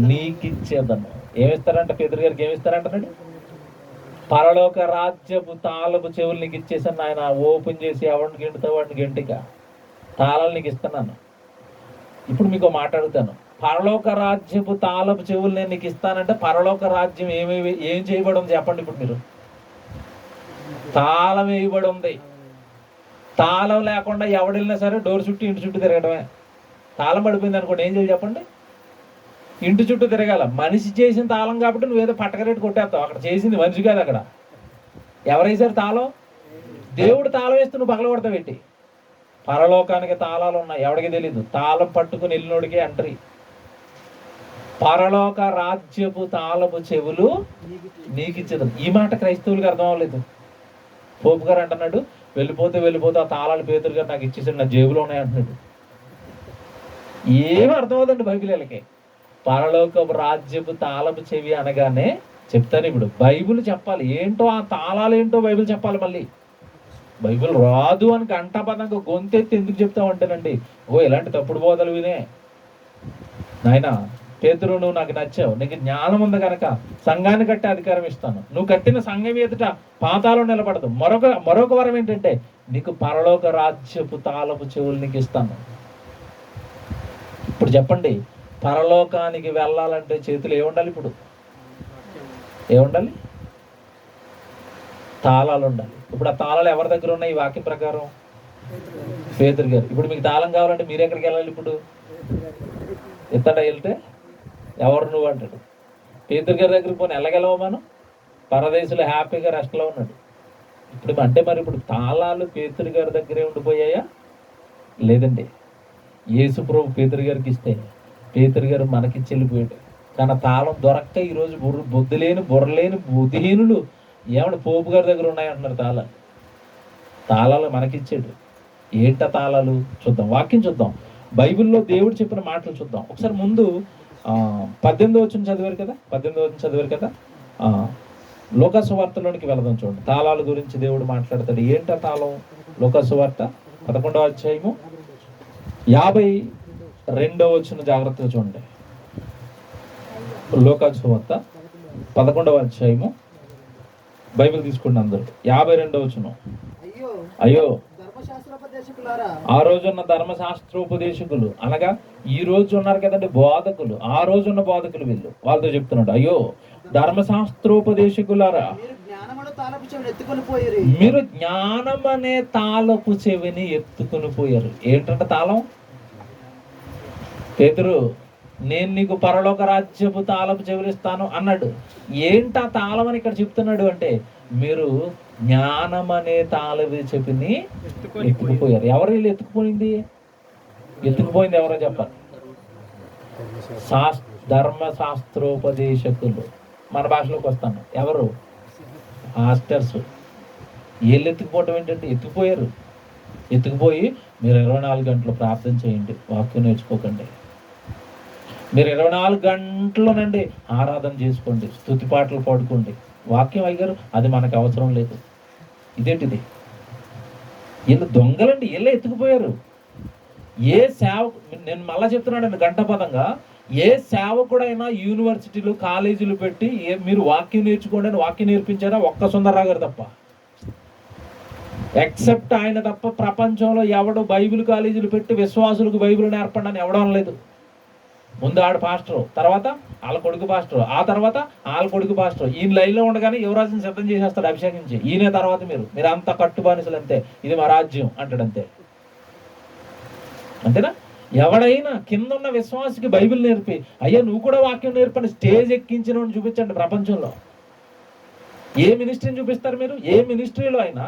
Speaker 1: నీకిచ్చేదను. ఏమిస్తారంట పేతురు గారికి? ఏమిస్తారంటారండి? పరలోక రాజ్యపు తాళపు చెవులు నీకు ఇచ్చేసాను ఆయన. ఓపెన్ చేసి ఎవరిని గెంటుతావు వాడిని గెంటిక తాళాలు నీకు ఇస్తున్నాను. ఇప్పుడు మీకు మాట్లాడుతాను. పరలోక రాజ్యపు తాళపు చెవులు నేను నీకు ఇస్తానంటే పరలోక రాజ్యం ఏం చేయబడి ఉంది చెప్పండి. ఇప్పుడు మీరు తాళం వేయబడి ఉంది. తాళం లేకుండా ఎవడెళ్ళినా సరే డోర్ చుట్టూ ఇంటి చుట్టూ తిరగడమే. తాళం పడిపోయింది అనుకోండి, ఏం చేయాలి చెప్పండి? ఇంటి చుట్టూ తిరగాల. మనిషి చేసిన తాళం కాబట్టి నువ్వేదో పట్టకరెట్టు కొట్టేస్తావు. అక్కడ చేసింది మనిషి కాదు. అక్కడ ఎవరైసారు తాళం? దేవుడు తాళం వేస్తూ నువ్వు పగల కొడతావు పెట్టి. పరలోకానికి తాళాలు ఉన్నాయి, ఎవడికి తెలీదు. తాళం పట్టుకుని వెళ్ళినోడికి ఎంట్రీ. పరలోక రాజ్యపు తాళపు చెవులు నీకు ఇచ్చేది. ఈ మాట క్రైస్తవులకు అర్థం అవ్వలేదు. పోపు గారు అంటున్నాడు, వెళ్ళిపోతే ఆ తాళాలు పేతురు గారు నాకు ఇచ్చేసాడు, నా జేబులో ఉన్నాయి అంటున్నాడు. ఏమీ అర్థం అవుతుందండి బైబిల్కి. పరలోకపు రాజ్యపు తాళపు చెవి అనగానే చెప్తాను. ఇప్పుడు బైబిల్ చెప్పాలి ఏంటో, ఆ తాళాలు ఏంటో బైబిల్ చెప్పాలి. మళ్ళీ బైబిల్ రాదు అని కంఠపదంగా గొంతెత్తి ఎందుకు చెప్తామంటేనండి, ఇలాంటి తప్పుడు బోధలు వినే నాయనా పేతురు, నువ్వు నాకు నచ్చావు, నీకు జ్ఞానం ఉంది కనుక సంఘాన్ని కట్టే అధికారం ఇస్తాను. నువ్వు కట్టిన సంఘం ఎదుట పాతాళం నిలబడదు. మరొక వరం ఏంటంటే నీకు పరలోక రాజ్యపు తాళపు చెవులు నీకు ఇస్తాను. ఇప్పుడు చెప్పండి, పరలోకానికి వెళ్ళాలంటే చేతులు ఏముండాలి? ఇప్పుడు ఏముండాలి? తాళాలు ఉండాలి. ఇప్పుడు ఆ తాళాలు ఎవరి దగ్గర ఉన్నాయి? ఈ వాక్యం ప్రకారం పేతురు గారు. ఇప్పుడు మీకు తాళం కావాలంటే మీరు ఎక్కడికి వెళ్ళాలి? ఇప్పుడు ఎత్తడా వెళ్తే ఎవరు నువ్వు అంటాడు. పేతురు గారి దగ్గరికి పోనీ వెళ్ళగలవా మనం? పరదేశంలో హ్యాపీగా రెస్ట్లో ఉన్నాడు. ఇప్పుడు అంటే మరి ఇప్పుడు తాళాలు పేతురు గారి దగ్గరే ఉండిపోయాయా? లేదండి. యేసు ప్రభు పేతురు గారికి ఇస్తే పేతురు గారు మనకి చెల్లిపోయాడు. కానీ తాళం దొరక్క ఈరోజు బుర్రలేని బుద్ధిహీనులు ఏమన్నా పోపు గారి దగ్గర ఉన్నాయంటున్నారు. తాళాలు మనకిచ్చాడు. ఏంట తాళాలు చూద్దాం, వాక్యం చూద్దాం. బైబిల్లో దేవుడు చెప్పిన మాటలు చూద్దాం. ఒకసారి ముందు 18వ వచనం చదివారు కదా, 18వ వచనం చదివారు కదా. లూకా సువార్తలోనికి వెళదాం. చూడండి, తాళాల గురించి దేవుడు మాట్లాడతాడు. ఏంట తాళం? లూకా సువార్త 11వ అధ్యాయము 52వ వచనం జాగ్రత్తగా చూడండి. లూకా సువార్త 11వ అధ్యాయము బైబిల్ తీసుకోండి అందరూ. 52వ వచనం. అయ్యో ఆ రోజున్న ధర్మశాస్త్రోపదేశకులు అనగా ఈ రోజు ఉన్నారు కదండి బోధకులు, ఆ రోజున్న బోధకులు వీళ్ళు. వాళ్ళతో చెప్తున్నాడు, అయ్యో ధర్మశాస్త్రోపదేశకులారా, మీరు జ్ఞానం అనే తాళపు చెవిని ఎత్తుకుని పోయారు. ఏంటంటే తాళం? పేతురు, నేను నీకు పరలోక రాజ్యపు తాళపు చెవిలిస్తాను అన్నాడు. ఏంటా తాళం అని ఇక్కడ చెప్తున్నాడు అంటే, మీరు జ్ఞానం అనే తాళపు చెవిని ఎత్తుకుపోయారు. ఎవరు వీళ్ళు ఎత్తుకుపోయింది? ఎత్తుకుపోయింది ఎవరో చెప్పాలి. ధర్మశాస్త్రోపదేశకులు. మన భాషలోకి వస్తాను, ఎవరు? మాస్టర్స్. వీళ్ళు ఎత్తుకుపోవటం ఏంటంటే ఎత్తుకుపోయారు. ఎత్తుకుపోయి మీరు 24 గంటలు ప్రార్థన చేయండి, వాక్యం నేర్చుకోకండి. మీరు 24 గంటలోనండి ఆరాధన చేసుకోండి, స్తుతి పాటలు పాడుకోండి. వాక్యం అయ్యారు, అది మనకు అవసరం లేదు. ఇదేంటిది? వీళ్ళు దొంగలండి, వీళ్ళే ఎత్తుకుపోయారు. ఏ నేను మళ్ళా చెప్తున్నానండి గంటపదంగా, ఏ సేవకుడైనా యూనివర్సిటీలు కాలేజీలు పెట్టి మీరు వాక్యం నేర్చుకోండి అని వాక్యం నేర్పించారా? ఒక్క సుందర్రావు గారు తప్ప. ఎక్సెప్ట్ ఆయన తప్ప ప్రపంచంలో ఎవడు బైబిల్ కాలేజీలు పెట్టి విశ్వాసులకు బైబిల్ నేర్పండి అని ఎవడం లేదు. ముందు ఆడ పాస్టరు, తర్వాత వాళ్ళ కొడుకు పాస్టరు, ఆ తర్వాత వాళ్ళ కొడుకు పాస్టరు. ఈయన లైన్లో ఉండగానే యువరాజుని సిద్ధం చేసేస్తాడు అభిషేకించి. ఈయన తర్వాత మీరు అంతా కట్టుబానిసలు, అంతే, ఇది మా రాజ్యం అంటాడు, అంతే. అంతేనా? ఎవడైనా కింద ఉన్న విశ్వాసికి బైబిల్ నేర్పి, అయ్యా నువ్వు కూడా వాక్యం నేర్పని స్టేజ్ ఎక్కించిన చూపించండి. ప్రపంచంలో ఏ మినిస్ట్రీని చూపిస్తారు మీరు? ఏ మినిస్ట్రీలో అయినా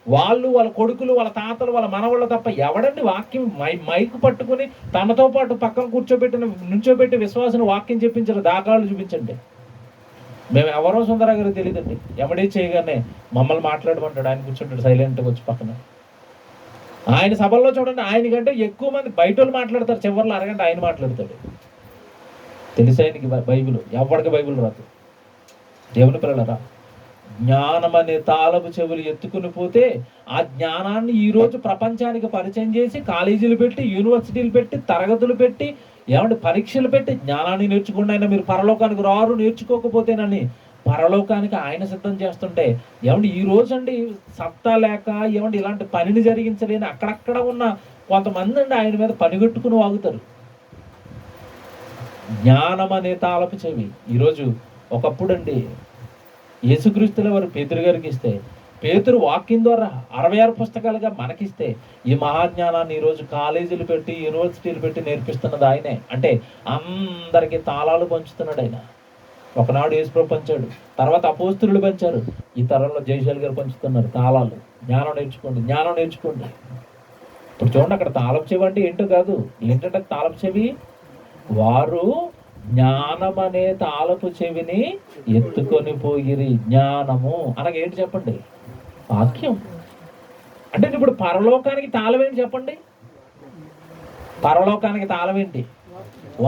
Speaker 1: వాళ్ళు, వాళ్ళ కొడుకులు, వాళ్ళ తాతలు, వాళ్ళ మనవాళ్ళు తప్ప ఎవడండి వాక్యం మైక్ పట్టుకుని తనతో పాటు పక్కన నుంచోబెట్టి విశ్వాసం వాక్యం చెప్పించారు? దాఖలాలు చూపించండి. మేము ఎవరో సుందర గారు తెలియదండి. ఎవడే చేయగానే మమ్మల్ని మాట్లాడమంటాడు. ఆయన కూర్చుంటాడు సైలెంట్గా వచ్చి పక్కన. ఆయన సభల్లో చూడండి, ఆయనకంటే ఎక్కువ మంది బయట వాళ్ళు మాట్లాడతారు. చివరిలో అరగంట ఆయన మాట్లాడతాడు. తెలిసి ఆయనకి బైబిల్, ఎవరికి బైబిల్ రాదు. దేవుని పిల్లలరా, జ్ఞానం అనే తాళపు చెవులు ఎత్తుకుని పోతే ఆ జ్ఞానాన్ని ఈరోజు ప్రపంచానికి పరిచయం చేసి కాలేజీలు పెట్టి, యూనివర్సిటీలు పెట్టి, తరగతులు పెట్టి, ఏమంటే పరీక్షలు పెట్టి జ్ఞానాన్ని నేర్చుకోండి, ఆయన మీరు పరలోకానికి రారు నేర్చుకోకపోతేనని పరలోకానికి ఆయన సిద్ధం చేస్తుంటే, ఏమంటే ఈ రోజు అండి సత్తా లేక ఏమంటే ఇలాంటి పనిని జరిగించలేని అక్కడక్కడ ఉన్న కొంతమంది అండి ఆయన మీద పనిగట్టుకుని వాగుతారు. జ్ఞానం అనే తాళపు చెవి ఈరోజు, ఒకప్పుడు అండి యేసుక్రీస్తుల వారు పేతురు గారికి ఇస్తే, పేతురు వాక్యం ద్వారా 66 పుస్తకాలుగా మనకిస్తే, ఈ మహాజ్ఞానాన్ని ఈరోజు కాలేజీలు పెట్టి, యూనివర్సిటీలు పెట్టి నేర్పిస్తున్నది ఆయనే. అంటే అందరికీ తాళాలు పంచుతున్నాడు ఆయన. ఒకనాడు యేసుప్రభు పంచాడు, తర్వాత అపోస్తలులు పంచారు, ఈ తరంలో జయశాలి గారు పంచుతున్నారు తాళాలు. జ్ఞానం నేర్చుకోండి, జ్ఞానం నేర్చుకోండి. ఇప్పుడు చూడండి, అక్కడ తాళపు చెవి అంటే ఏంటో కాదు. ఏంటంటే తాళపు చెవి, వారు జ్ఞానం అనే తాళపు చెవిని ఎత్తుకొని పోయిరి. జ్ఞానము అనగా ఏంటి చెప్పండి? వాక్యం. అంటే ఇప్పుడు పరలోకానికి తాళం ఏంటి చెప్పండి? పరలోకానికి తాళం ఏంటి?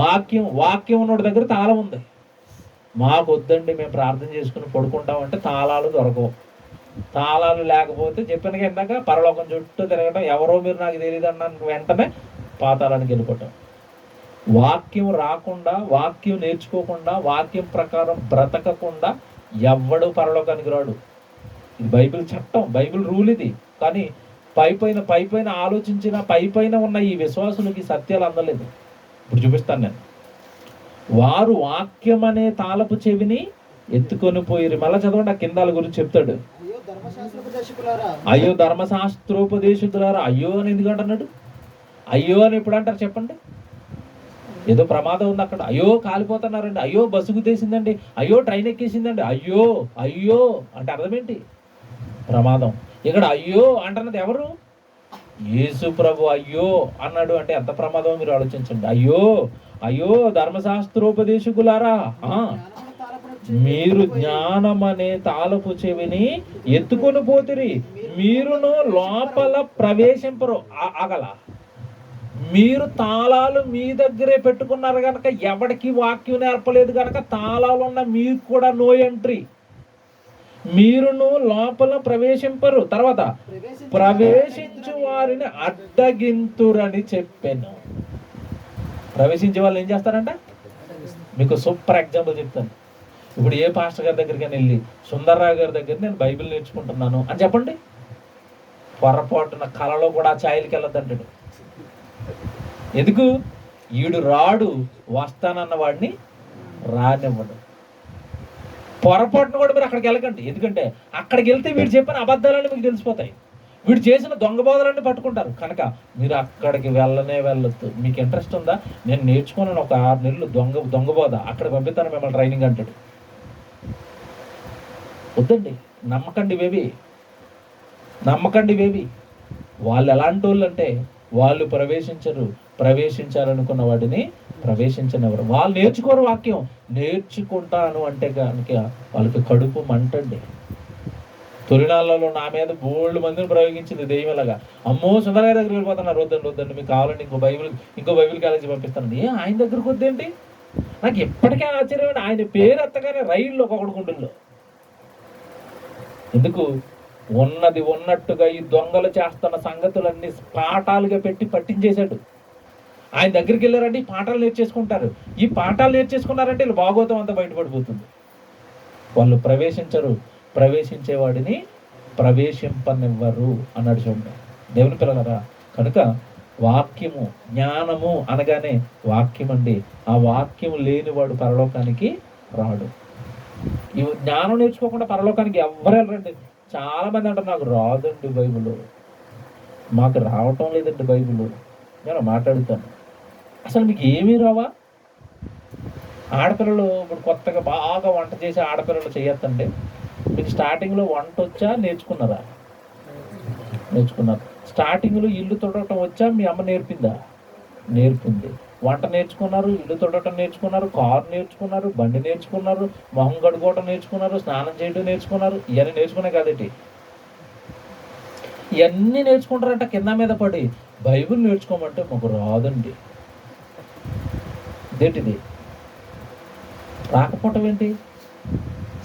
Speaker 1: వాక్యం. వాక్యం ఉన్నోడి దగ్గర తాళం ఉంది. మాకు వద్దండి, మేము ప్రార్థన చేసుకుని పడుకుంటామంటే తాళాలు దొరకవు. తాళాలు లేకపోతే చెప్పిన ఇందాక పరలోకం చుట్టూ తిరగటం, ఎవరో మీరు నాకు తెలియదు అన్నాను వెంటనే పాతాళానికి వెళ్ళిపోవటం. వాక్యం రాకుండా, వాక్యం నేర్చుకోకుండా, వాక్యం ప్రకారం బ్రతకకుండా ఎవ్వడు పరలోకానికి రాడు. ఇది బైబిల్ చట్టం, బైబిల్ రూల్ ఇది. కానీ పైపైన ఆలోచించిన పైపైన ఉన్న ఈ విశ్వాసులకి సత్యాలు అందలేదు. ఇప్పుడు చూపిస్తాను నేను. వారు వాక్యం అనే తాళపు చెవిని ఎత్తుకొని పోయిరి. మళ్ళా చదవండి, ఆ కిందాల గురించి చెప్తాడు. అయ్యో ధర్మశాస్త్రోపదేశకులారా. అయ్యో అని ఎందుకంటే అన్నాడు? అయ్యో అని ఎప్పుడు అంటారు చెప్పండి? ఏదో ప్రమాదం ఉంది అక్కడ, అయ్యో కాలిపోతున్నారండి, అయ్యో బస్సు గుద్దేసిందండి, అయ్యో ట్రైన్ ఎక్కేసిందండి, అయ్యో అయ్యో అంటే అర్థం ఏంటి? ప్రమాదం. ఇక్కడ అయ్యో అంటున్నది ఎవరు? యేసు ప్రభు అయ్యో అన్నాడు అంటే ఎంత ప్రమాదం మీరు ఆలోచించండి. అయ్యో అయ్యో ధర్మశాస్త్రోపదేశకులారా, మీరు జ్ఞానం అనే తాళపు చెవిని ఎత్తుకొని పోతిరి, మీరును లోపల ప్రవేశింపరు. ఆగల, మీరు తాళాలు మీ దగ్గరే పెట్టుకున్నారు కనుక, ఎవరికి వాక్యం నేర్పలేదు కనుక తాళాలు ఉన్న మీకు కూడా నో ఎంట్రీ. మీరును లోపల ప్రవేశింపరు. తర్వాత ప్రవేశించు వారిని అడ్డగింతురని చెప్పాను. ప్రవేశించే వాళ్ళు ఏం చేస్తారంట? మీకు సూపర్ ఎగ్జాంపుల్ చెప్తాను. ఇప్పుడు ఏ పాస్టర్ గారి దగ్గరికి వెళ్ళి, సుందర్రావు గారి దగ్గర నేను బైబిల్ నేర్చుకుంటున్నాను అని చెప్పండి, పొరపాటున కళలో కూడా ఛాయలకి వెళ్ళొద్దంటాడు. ఎందుకు? ఈడు రాడు, వస్తానన్న వాడిని రానివ్వడు. పొరపాటున కూడా మీరు అక్కడికి వెళ్ళకండి. ఎందుకంటే అక్కడికి వెళ్తే వీడు చెప్పిన అబద్ధాలన్నీ మీకు తెలిసిపోతాయి, వీడు చేసిన దొంగ బోధలన్నీ పట్టుకుంటారు. కనుక మీరు అక్కడికి వెళ్ళొద్దు. మీకు ఇంట్రెస్ట్ ఉందా? నేను నేర్చుకున్నాను ఒక 6 నెలలు దొంగ బోధ, అక్కడ పంపిస్తాను మిమ్మల్ని ట్రైనింగ్ అంటాడు. వద్దండి, నమ్మకండి వేవి. వాళ్ళు ఎలాంటి వాళ్ళు అంటే, వాళ్ళు ప్రవేశించాలనుకున్న వాటిని ప్రవేశించనివ్వరు. వాళ్ళు నేర్చుకోరు వాక్యం. నేర్చుకుంటాను అంటే కనుక వాళ్ళకి కడుపు మంటండి. తొలినాళ్ళలో నా మీద బోల్డ్ మందిని ప్రయోగించింది దెయ్యంలాగా. అమ్మో సుందరయ్య దగ్గరికి వెళ్ళిపోతున్నారు, వద్దండి మీకు కావాలండి ఇంకో బైబిల్ కాలేజీ పంపిస్తానండి. ఆయన దగ్గరకు వద్దేంటి? నాకు ఎప్పటికే ఆశ్చర్యమైన, ఆయన పేరు ఎత్తగానే రైల్లో ఒక్కొక్కడు గుండెల్లో. ఎందుకు? ఉన్నది ఉన్నట్టుగా ఈ దొంగలు చేస్తున్న సంగతులన్నీ పాఠాలుగా పెట్టి పట్టించేశాడు. ఆయన దగ్గరికి వెళ్ళారంటే ఈ పాఠాలు నేర్చేసుకుంటారు. ఈ పాఠాలు నేర్చేసుకున్నారంటే వీళ్ళు భాగవతం అంతా బయటపడిపోతుంది. వాళ్ళు ప్రవేశించరు, ప్రవేశించేవాడిని ప్రవేశింపనివ్వరు అన్నాడు చూడండి. దేవుని పిల్లలరా, కనుక వాక్యము, జ్ఞానము అనగానే వాక్యం అండి. ఆ వాక్యం లేనివాడు పరలోకానికి రాడు. ఈ జ్ఞానం నేర్చుకోకుండా పరలోకానికి ఎవ్వరు వెళ్ళరండి. చాలా మంది అంటారు, నాకు రాదండి బైబిల్, మాకు రావటం లేదండి బైబిల్. నేను మాట్లాడుతాను, అసలు మీకు ఏమీ రావా? ఆడపిల్లలు ఇప్పుడు కొత్తగా బాగా వంట చేసే ఆడపిల్లలు చేయొద్దండి. మీకు స్టార్టింగ్లో వంట వచ్చా, నేర్చుకున్నారా? నేర్చుకున్నారు. స్టార్టింగ్లో ఇల్లు తొడటం వచ్చా, మీ అమ్మ నేర్పిందా? నేర్పింది. వంట నేర్చుకున్నారు, ఇల్లు తొడటం నేర్చుకున్నారు, కారు నేర్చుకున్నారు, బండి నేర్చుకున్నారు, మొహం కడుకోవటం నేర్చుకున్నారు, స్నానం చేయడం నేర్చుకున్నారు. ఇవన్నీ నేర్చుకునే కదండి. ఇవన్నీ నేర్చుకుంటారంట కింద మీద పడి. బైబిల్ నేర్చుకోమంటే మాకు రాదండి. ఇదేంటిది? రాకపోవటం ఏంటి?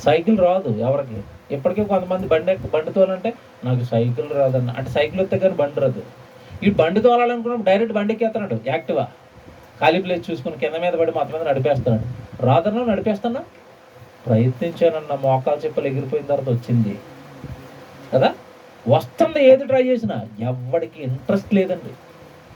Speaker 1: సైకిల్ రాదు ఎవరికి. ఇప్పటికే కొంతమంది బండి తోలంటే నాకు సైకిల్ రాదన్న, అంటే సైకిల్ వస్తే కానీ బండి రాదు. ఈ బండి తోలాలనుకున్నప్పుడు డైరెక్ట్ బండి ఎక్కేస్తున్నాడు, యాక్టివా ఖాళీ ప్లేస్ చూసుకుని కింద మీద పడి మొత్తం మీద నడిపేస్తున్నాడు. రాదన్నా నడిపేస్తున్నా, ప్రయత్నించానన్న మోకాలు చెప్పులు ఎగిరిపోయిన తర్వాత వచ్చింది కదా. వస్తుంది ఏది ట్రై చేసినా ఎవరికి ఇంట్రెస్ట్ లేదండి.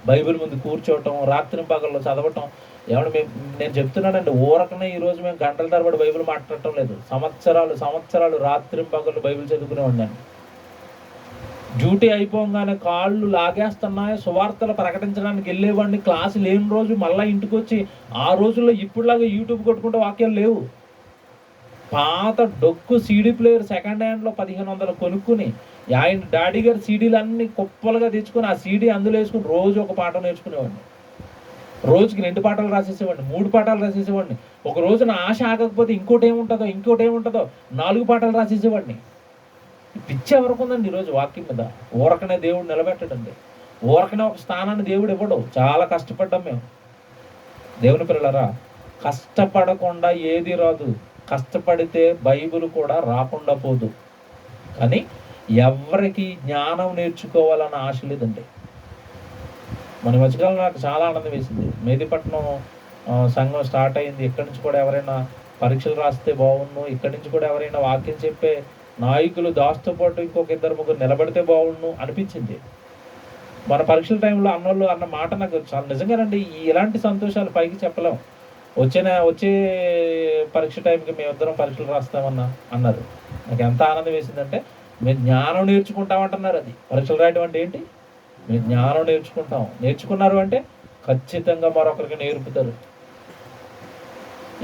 Speaker 1: బైబిల్ ముందు కూర్చోవటం, రాత్రి పగల్లో చదవటం. ఏమన్నా నేను చెప్తున్నానండి, ఊరకనే ఈరోజు మేము గంటల తరబడి బైబిల్ మాట్లాడటం లేదు. సంవత్సరాలు రాత్రి పగళ్ళు బైబిల్ చదువుకునేవాడిని. డ్యూటీ అయిపోగానే కాళ్ళు లాగేస్తున్నాయి, సువార్తలు ప్రకటించడానికి వెళ్ళేవాడిని. క్లాసు లేని రోజు మళ్ళీ ఇంటికి వచ్చి, ఆ రోజుల్లో ఇప్పుడులాగా యూట్యూబ్ కొట్టుకుంటే వాక్యాలు లేవు. పాత డొక్కు సీడీ ప్లేయర్ సెకండ్ హ్యాండ్లో 1500 కొనుక్కుని, ఆయన డాడీ గారు సీడీలు అన్నీ కుప్పలుగా తెచ్చుకొని ఆ సీడీ అందులో వేసుకుని రోజు ఒక పాఠం నేర్చుకునేవాడిని. రోజుకి 2 పాఠాలు రాసేసేవాడిని, 3 పాఠాలు రాసేసేవాడిని. ఒక రోజున ఆశ ఆగకపోతే ఇంకోటి ఏముంటుందో 4 పాఠాలు రాసేసేవాడిని. పిచ్చి ఎవరికి ఉందండి ఈరోజు వాక్యం మీద? ఊరకనే దేవుడు నిలబెట్టడండి. ఊరకనే ఒక స్థానాన్ని దేవుడు ఇవ్వడు. చాలా కష్టపడ్డాం మేము. దేవుని పిల్లలారా, కష్టపడకుండా ఏది రాదు. కష్టపడితే బైబిల్ కూడా రాకుండా పోదు. కానీ ఎవరికి జ్ఞానం నేర్చుకోవాలన్న ఆశ లేదండి. మన మధ్యకాలంలో నాకు చాలా ఆనందం వేసింది. మెహదీపట్నం సంఘం స్టార్ట్ అయింది. ఇక్కడి నుంచి కూడా ఎవరైనా పరీక్షలు రాస్తే బాగుండు, ఇక్కడి నుంచి కూడా ఎవరైనా వాక్యం చెప్పే నాయకులు దాస్తో పాటు ఇంకొక 2-3 నిలబడితే బాగుండు అనిపించింది. మన పరీక్షల టైంలో అన్నోళ్ళు అన్న మాట నాకు చాలా నిజంగానండి. ఇలాంటి సంతోషాలు పైకి చెప్పలేం. వచ్చే పరీక్ష టైంకి మేమిద్దరం పరీక్షలు అన్నారు. నాకు ఎంత ఆనందం వేసిందంటే, మేము జ్ఞానం నేర్చుకుంటామంటున్నారు. అది పరీక్షలు రాయడం అంటే ఏంటి? మేము జ్ఞానం నేర్చుకున్నారు అంటే ఖచ్చితంగా మరొకరికి నేర్పుతారు.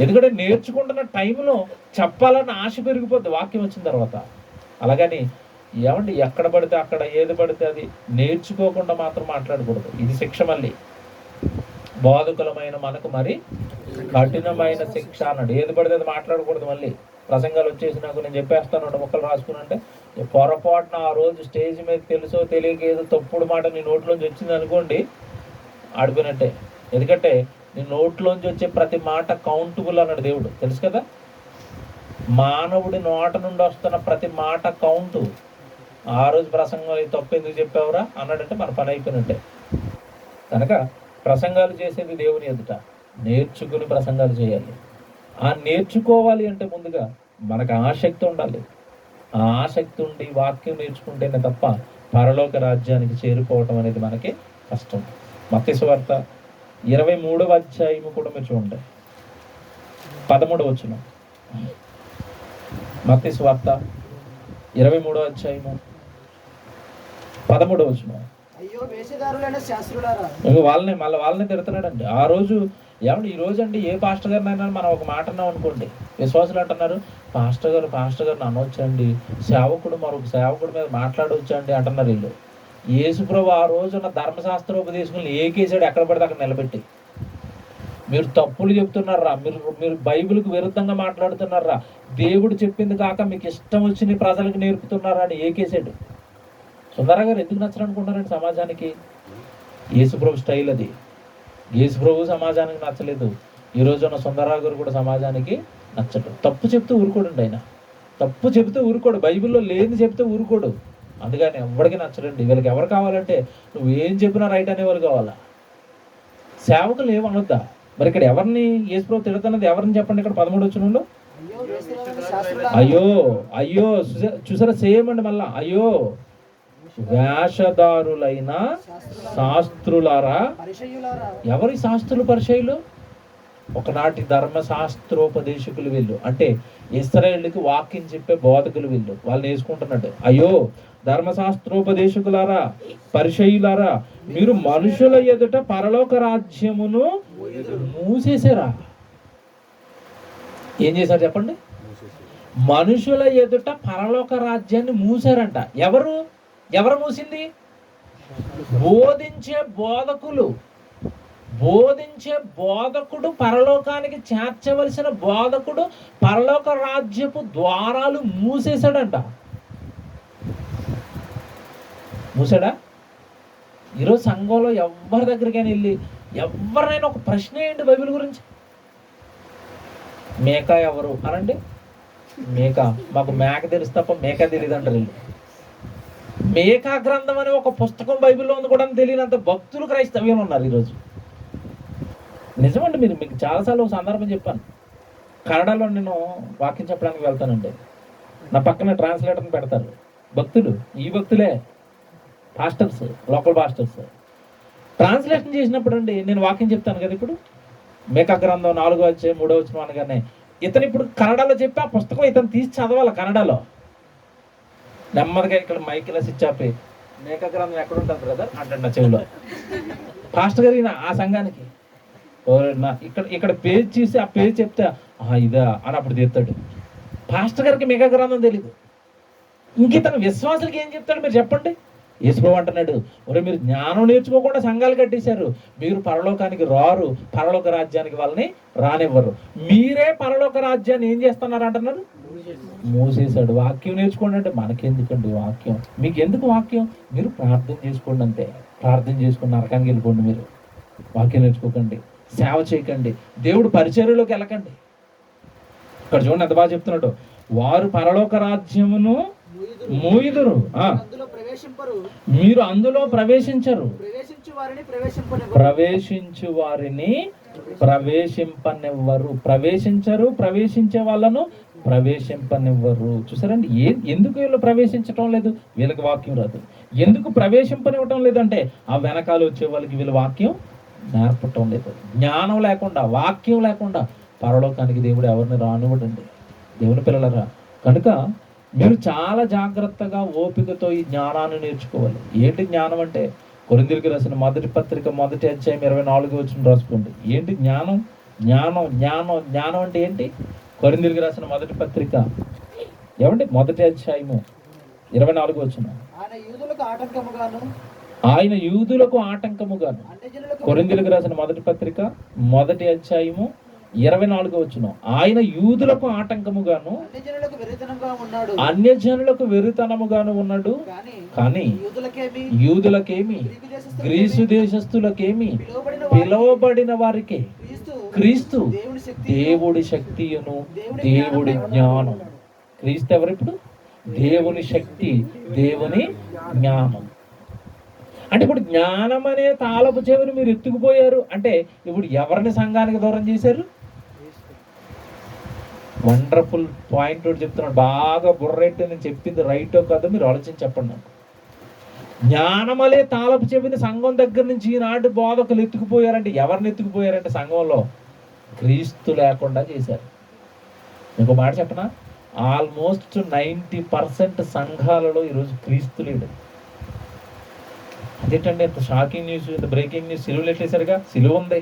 Speaker 1: ఎందుకంటే నేర్చుకుంటున్న టైంలో చెప్పాలన్న ఆశ పెరిగిపోద్ది వాక్యం వచ్చిన తర్వాత. అలాగని ఏమండి ఎక్కడ పడితే అక్కడ ఏది పడితే అది నేర్చుకోకుండా మాత్రం మాట్లాడకూడదు. ఇది శిక్ష. మళ్ళీ బోధకులమైన మనకు మరి కఠినమైన శిక్ష అన్నాడు. ఏది పడితే అది మాట్లాడకూడదు. మళ్ళీ ప్రసంగాలు వచ్చేసి నాకు నేను చెప్పేస్తాను 2 ముక్కలు రాసుకుని, పొరపాటున ఆ రోజు స్టేజ్ మీద తెలుసో తెలియక ఏదో తప్పుడు మాట నీ నోట్లోంచి వచ్చింది అనుకోండి, ఆడిపోయినట్టే. ఎందుకంటే నీ నోట్లోంచి వచ్చే ప్రతి మాట కౌంటబుల్ అన్నాడు దేవుడు. తెలుసు కదా, మానవుడి నోట నుండి వస్తున్న ప్రతి మాట కౌంటు. ఆ రోజు ప్రసంగం తప్పు ఎందుకు చెప్పావురా అన్నాడంటే మన పని అయిపోయినట్టే. కనుక ప్రసంగాలు చేసేది దేవుని ఎదుట, నేర్చుకుని ప్రసంగాలు చేయాలి. ఆ నేర్చుకోవాలి అంటే ముందుగా మనకు ఆసక్తి ఉండాలి. ఆ ఆసక్తి ఉండి వాక్యం నేర్చుకుంటేనే తప్ప పరలోక రాజ్యానికి చేరుకోవటం అనేది మనకి కష్టం. మత్తయి సువార్త 23వ అధ్యాయము కూడా మీరు చూడండి, 13వ వచనం. మత్తయి సువార్త 23వ అధ్యాయము 13వ వచనం. వాళ్ళని తిడుతున్నాడండి. ఆ రోజు ఏమంటే ఈ రోజు అండి ఏ పాస్టర్ గారిని అయినా మనం ఒక మాట అన్నాం అనుకోండి, విశ్వాసులు అంటున్నారు, పాస్టర్ గారు అనవచ్చండి, సేవకుడు మరొక సేవకుడి మీద మాట్లాడవచ్చండి అంటున్నారు వీళ్ళు. యేసుప్రభు ఆ రోజున ధర్మశాస్త్రోపదేశకులను ఏకేసాడు ఎక్కడ పడితే అక్కడ నిలబెట్టి. మీరు తప్పులు చెప్తున్నారా, మీరు బైబిల్కి విరుద్ధంగా మాట్లాడుతున్నారా, దేవుడు చెప్పింది కాక మీకు ఇష్టం వచ్చిన ప్రజలకు నేర్పుతున్నారా అని ఏకేసాడు. సుందరరావు గారు ఎందుకు నచ్చరు అనుకుంటారండి సమాజానికి? యేసుప్రభు స్టైల్ అది. యేసుప్రభు సమాజానికి నచ్చలేదు. ఈ రోజున సుందరరావు గారు కూడా సమాజానికి నచ్చడు. తప్పు చెప్తూ ఊరుకోడండి ఆయన. తప్పు చెబుతూ ఊరుకోడు, బైబిల్లో లేని చెప్తూ ఊరుకోడు. అందుకని ఎవరికి నచ్చడండి. వీళ్ళకి ఎవరు కావాలంటే నువ్వేం చెప్పినా రైట్ అనేవాళ్ళు కావాలా. సేవకులు ఏమనొద్దా? మరి ఇక్కడ ఎవరిని యేసుప్రభు తిడుతున్నది ఎవరిని చెప్పండి. ఇక్కడ 13వ వచనంలో
Speaker 2: అయ్యో వేశ్యలైన శాస్త్రులారా,
Speaker 1: అయ్యో అయ్యో చూసారా సేమ్ అండి మళ్ళా అయ్యో వేషధారులైన శాస్త్రులారా.
Speaker 2: పరిసయ్యులారా,
Speaker 1: ఎవరి శాస్త్రులు పరిచయులు? ఒకనాటి ధర్మశాస్త్రోపదేశకులు వీళ్ళు, అంటే ఇశ్రాయేలుకి వాక్యం చెప్పే బోధకులు వీళ్ళు. వాళ్ళని వేసుకుంటున్నాడు. అయ్యో ధర్మశాస్త్రోపదేశకులారా, పరిచయులారా, మీరు మనుషుల ఎదుట పరలోక రాజ్యమును మూసేసారా? ఏం చేశారు చెప్పండి? మనుషుల ఎదుట పరలోక రాజ్యాన్ని మూసారంట. ఎవరు ఎవరు మూసింది? బోధించే బోధకులు. బోధించే బోధకుడు, పరలోకానికి చేర్చవలసిన బోధకుడు పరలోక రాజ్యపు ద్వారాలు మూసేశాడంట. మూసాడా? ఈరోజు సంఘంలో ఎవరి దగ్గరికైనా వెళ్ళి ఎవరినైనా ఒక ప్రశ్న ఏంటి బైబిల్ గురించి? మేక ఎవరు అనండి. మేక, మాకు మేక తెలుసు తప్ప మేక తెలియదు అంటారు వీళ్ళు. మేకా గ్రంథం అనే ఒక పుస్తకం బైబిల్లో ఉంది కూడా తెలియనంత భక్తులు క్రైస్తవ్యం ఉన్నారు ఈరోజు. నిజమండి. మీకు చాలాసార్లు ఒక సందర్భం చెప్పాను. కన్నడలో నేను వాక్యం చెప్పడానికి వెళ్తానండి. నా పక్కన ట్రాన్స్లేటర్ని పెడతారు భక్తులు. ఈ భక్తులే పాస్టర్స్, లోకల్ పాస్టర్స్. ట్రాన్స్లేషన్ చేసినప్పుడు అండి నేను వాక్యం చెప్తాను కదా. ఇప్పుడు మేకా గ్రంథం 4వ అధ్యాయం 3వ వచనం అనగానే ఇతను ఇప్పుడు కన్నడలో చెప్పి ఆ పుస్తకం ఇతను తీసి చదవాలి కన్నడలో. నెమ్మదిగా ఇక్కడ మైకిలా సిచ్చాపి మేకా గ్రంథం ఎక్కడ ఉంటుంది బ్రదర్ అంటాడు నా చెవిలో. పాస్టర్ గారు ఆ సంఘానికి ఇక్కడ పేజ్ చూసి ఆ పేజ్ చెప్తే ఇదా అని అప్పుడు తీస్తాడు. పాస్టర్ గారికి మేకా గ్రంథం తెలీదు. ఇంక తన విశ్వాసులకి ఏం చెప్తాడు మీరు చెప్పండి? యేసుప్రభువు అంటున్నాడు, ఒరే మీరు జ్ఞానం నేర్చుకోకుండా సంఘాలు కట్టేశారు, మీరు పరలోకానికి రారు, పరలోక రాజ్యానికి వాళ్ళని రానివ్వరు. మీరే పరలోక రాజ్యాన్ని ఏం చేస్తున్నారు అంటున్నారు? మూసేశాడు. వాక్యం నేర్చుకోండి అంటే మనకెందుకండి వాక్యం? మీకు ఎందుకు వాక్యం? మీరు ప్రార్థన చేసుకోండి అంతే. ప్రార్థన చేసుకుని నరకానికి వెళ్ళిపోండి. మీరు వాక్యం నేర్చుకోకండి, సేవ చేయకండి, దేవుడు పరిచర్యలోకి వెళ్ళకండి. ఇక్కడ చూడండి ఎంత బాగా చెప్తున్నాడు. వారు పరలోక రాజ్యమును మూయుదురు, మీరు అందులో ప్రవేశించరు, ప్రవేశించు వారిని ప్రవేశింపనివ్వరు. ప్రవేశించరు, ప్రవేశించే వాళ్ళను ప్రవేశింపనివ్వరు. చూసారండి ఎందుకు వీళ్ళు ప్రవేశించటం లేదు? వీళ్ళకి వాక్యం రాదు. ఎందుకు ప్రవేశింపనివ్వటం లేదంటే ఆ వెనకాల వచ్చే వాళ్ళకి వీళ్ళ వాక్యం నేర్పటం లేదు. జ్ఞానం లేకుండా, వాక్యం లేకుండా పరలోకానికి దేవుడు ఎవరిని రానివ్వడండి. దేవుని పిల్లలరా, కనుక మీరు చాలా జాగ్రత్తగా ఓపికతో ఈ జ్ఞానాన్ని నేర్చుకోవాలి. ఏంటి జ్ఞానం అంటే? కొరింథీయులకు రాసిన మొదటి పత్రిక 1వ అధ్యాయం 24వ వచనం రాసుకోండి. ఏంటి జ్ఞానం? జ్ఞానం జ్ఞానం జ్ఞానం అంటే ఏంటి? కొరింథీయులకు రాసిన మొదటి పత్రిక ఏమండి 1వ అధ్యాయము 24వ వచనం. ఆయన యూదులకు ఆటంకముగాను. కొరింథీయులకు రాసిన మొదటి పత్రిక 1వ అధ్యాయము 24వ వచనం. ఆయన యూదులకు ఆటంకముగాను అన్యజనులకు వెరితనముగాను ఉన్నాడు, కానీ యూదులకేమి గ్రీసు దేశస్థులకేమి పిలువబడిన వారికి క్రీస్తు దేవుడి శక్తియును దేవుడి జ్ఞానం. క్రీస్తు ఎవరు? ఇప్పుడు దేవుని శక్తి, దేవుని జ్ఞానం. అంటే ఇప్పుడు జ్ఞానం అనే తాళపు చెవిని మీరు ఎత్తుకుపోయారు అంటే ఇప్పుడు ఎవరిని సంఘానికి దూరం చేశారు? వండర్ఫుల్ పాయింట్ చెప్తున్నాడు. బాగా బుర్రెట్టి నేను చెప్పింది రైటో కాదో మీరు ఆలోచించి చెప్పండి నాకు. జ్ఞానమలే తాళపు చెవిని సంఘం దగ్గర నుంచి ఈనాటి బోధకులు ఎత్తుకుపోయారంటే ఎవరిని ఎత్తుకుపోయారంటే సంఘంలో క్రీస్తు లేకుండా చేశారు. మీకు మాట చెప్పనా? ఆల్మోస్ట్ 90% సంఘాలలో ఈరోజు క్రీస్తు లేడు. అదేంటండి ఇంత షాకింగ్ న్యూస్, ఇంత బ్రేకింగ్ న్యూస్? సిలువలు ఎట్లేసారుగా? సిలువ ఉంది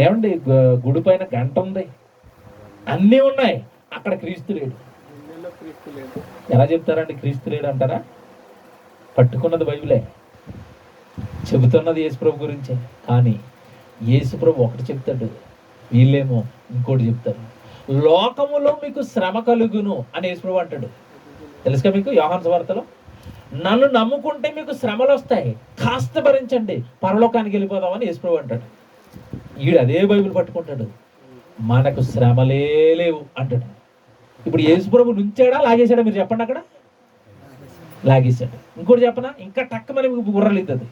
Speaker 1: ఏమండి, గుడి పైన గంట ఉంది, అన్నీ ఉన్నాయి, అక్కడ క్రీస్తు లేడు. ఎలా చెప్తారండి క్రీస్తు లేడు అంటారా? పట్టుకున్నది బైబిలే, చెబుతున్నది యేసుప్రభు గురించే. కానీ యేసుప్రభు ఒకటి చెప్తాడు, వీళ్ళేమో ఇంకోటి చెప్తారు. లోకములో మీకు శ్రమ కలుగును అని యేసుప్రభు అంటాడు. తెలుసుగా మీకు యోహాను సువార్తలో? నన్ను నమ్ముకుంటే మీకు శ్రమలు వస్తాయి, కాస్త భరించండి, పరలోకానికి వెళ్ళిపోదామని యేసుప్రభు అంటాడు. ఈడు అదే బైబిల్ పట్టుకుంటాడు, మనకు శ్రమలే లేవు అంటాడు. ఇప్పుడు యేసుప్రభు నుంచాడా లాగేశాడా? మీరు చెప్పండి. అక్కడ లాగేశాడు. ఇంకోటి చెప్పనా, ఇంకా టక్కమని మీకు బుర్రలేదు.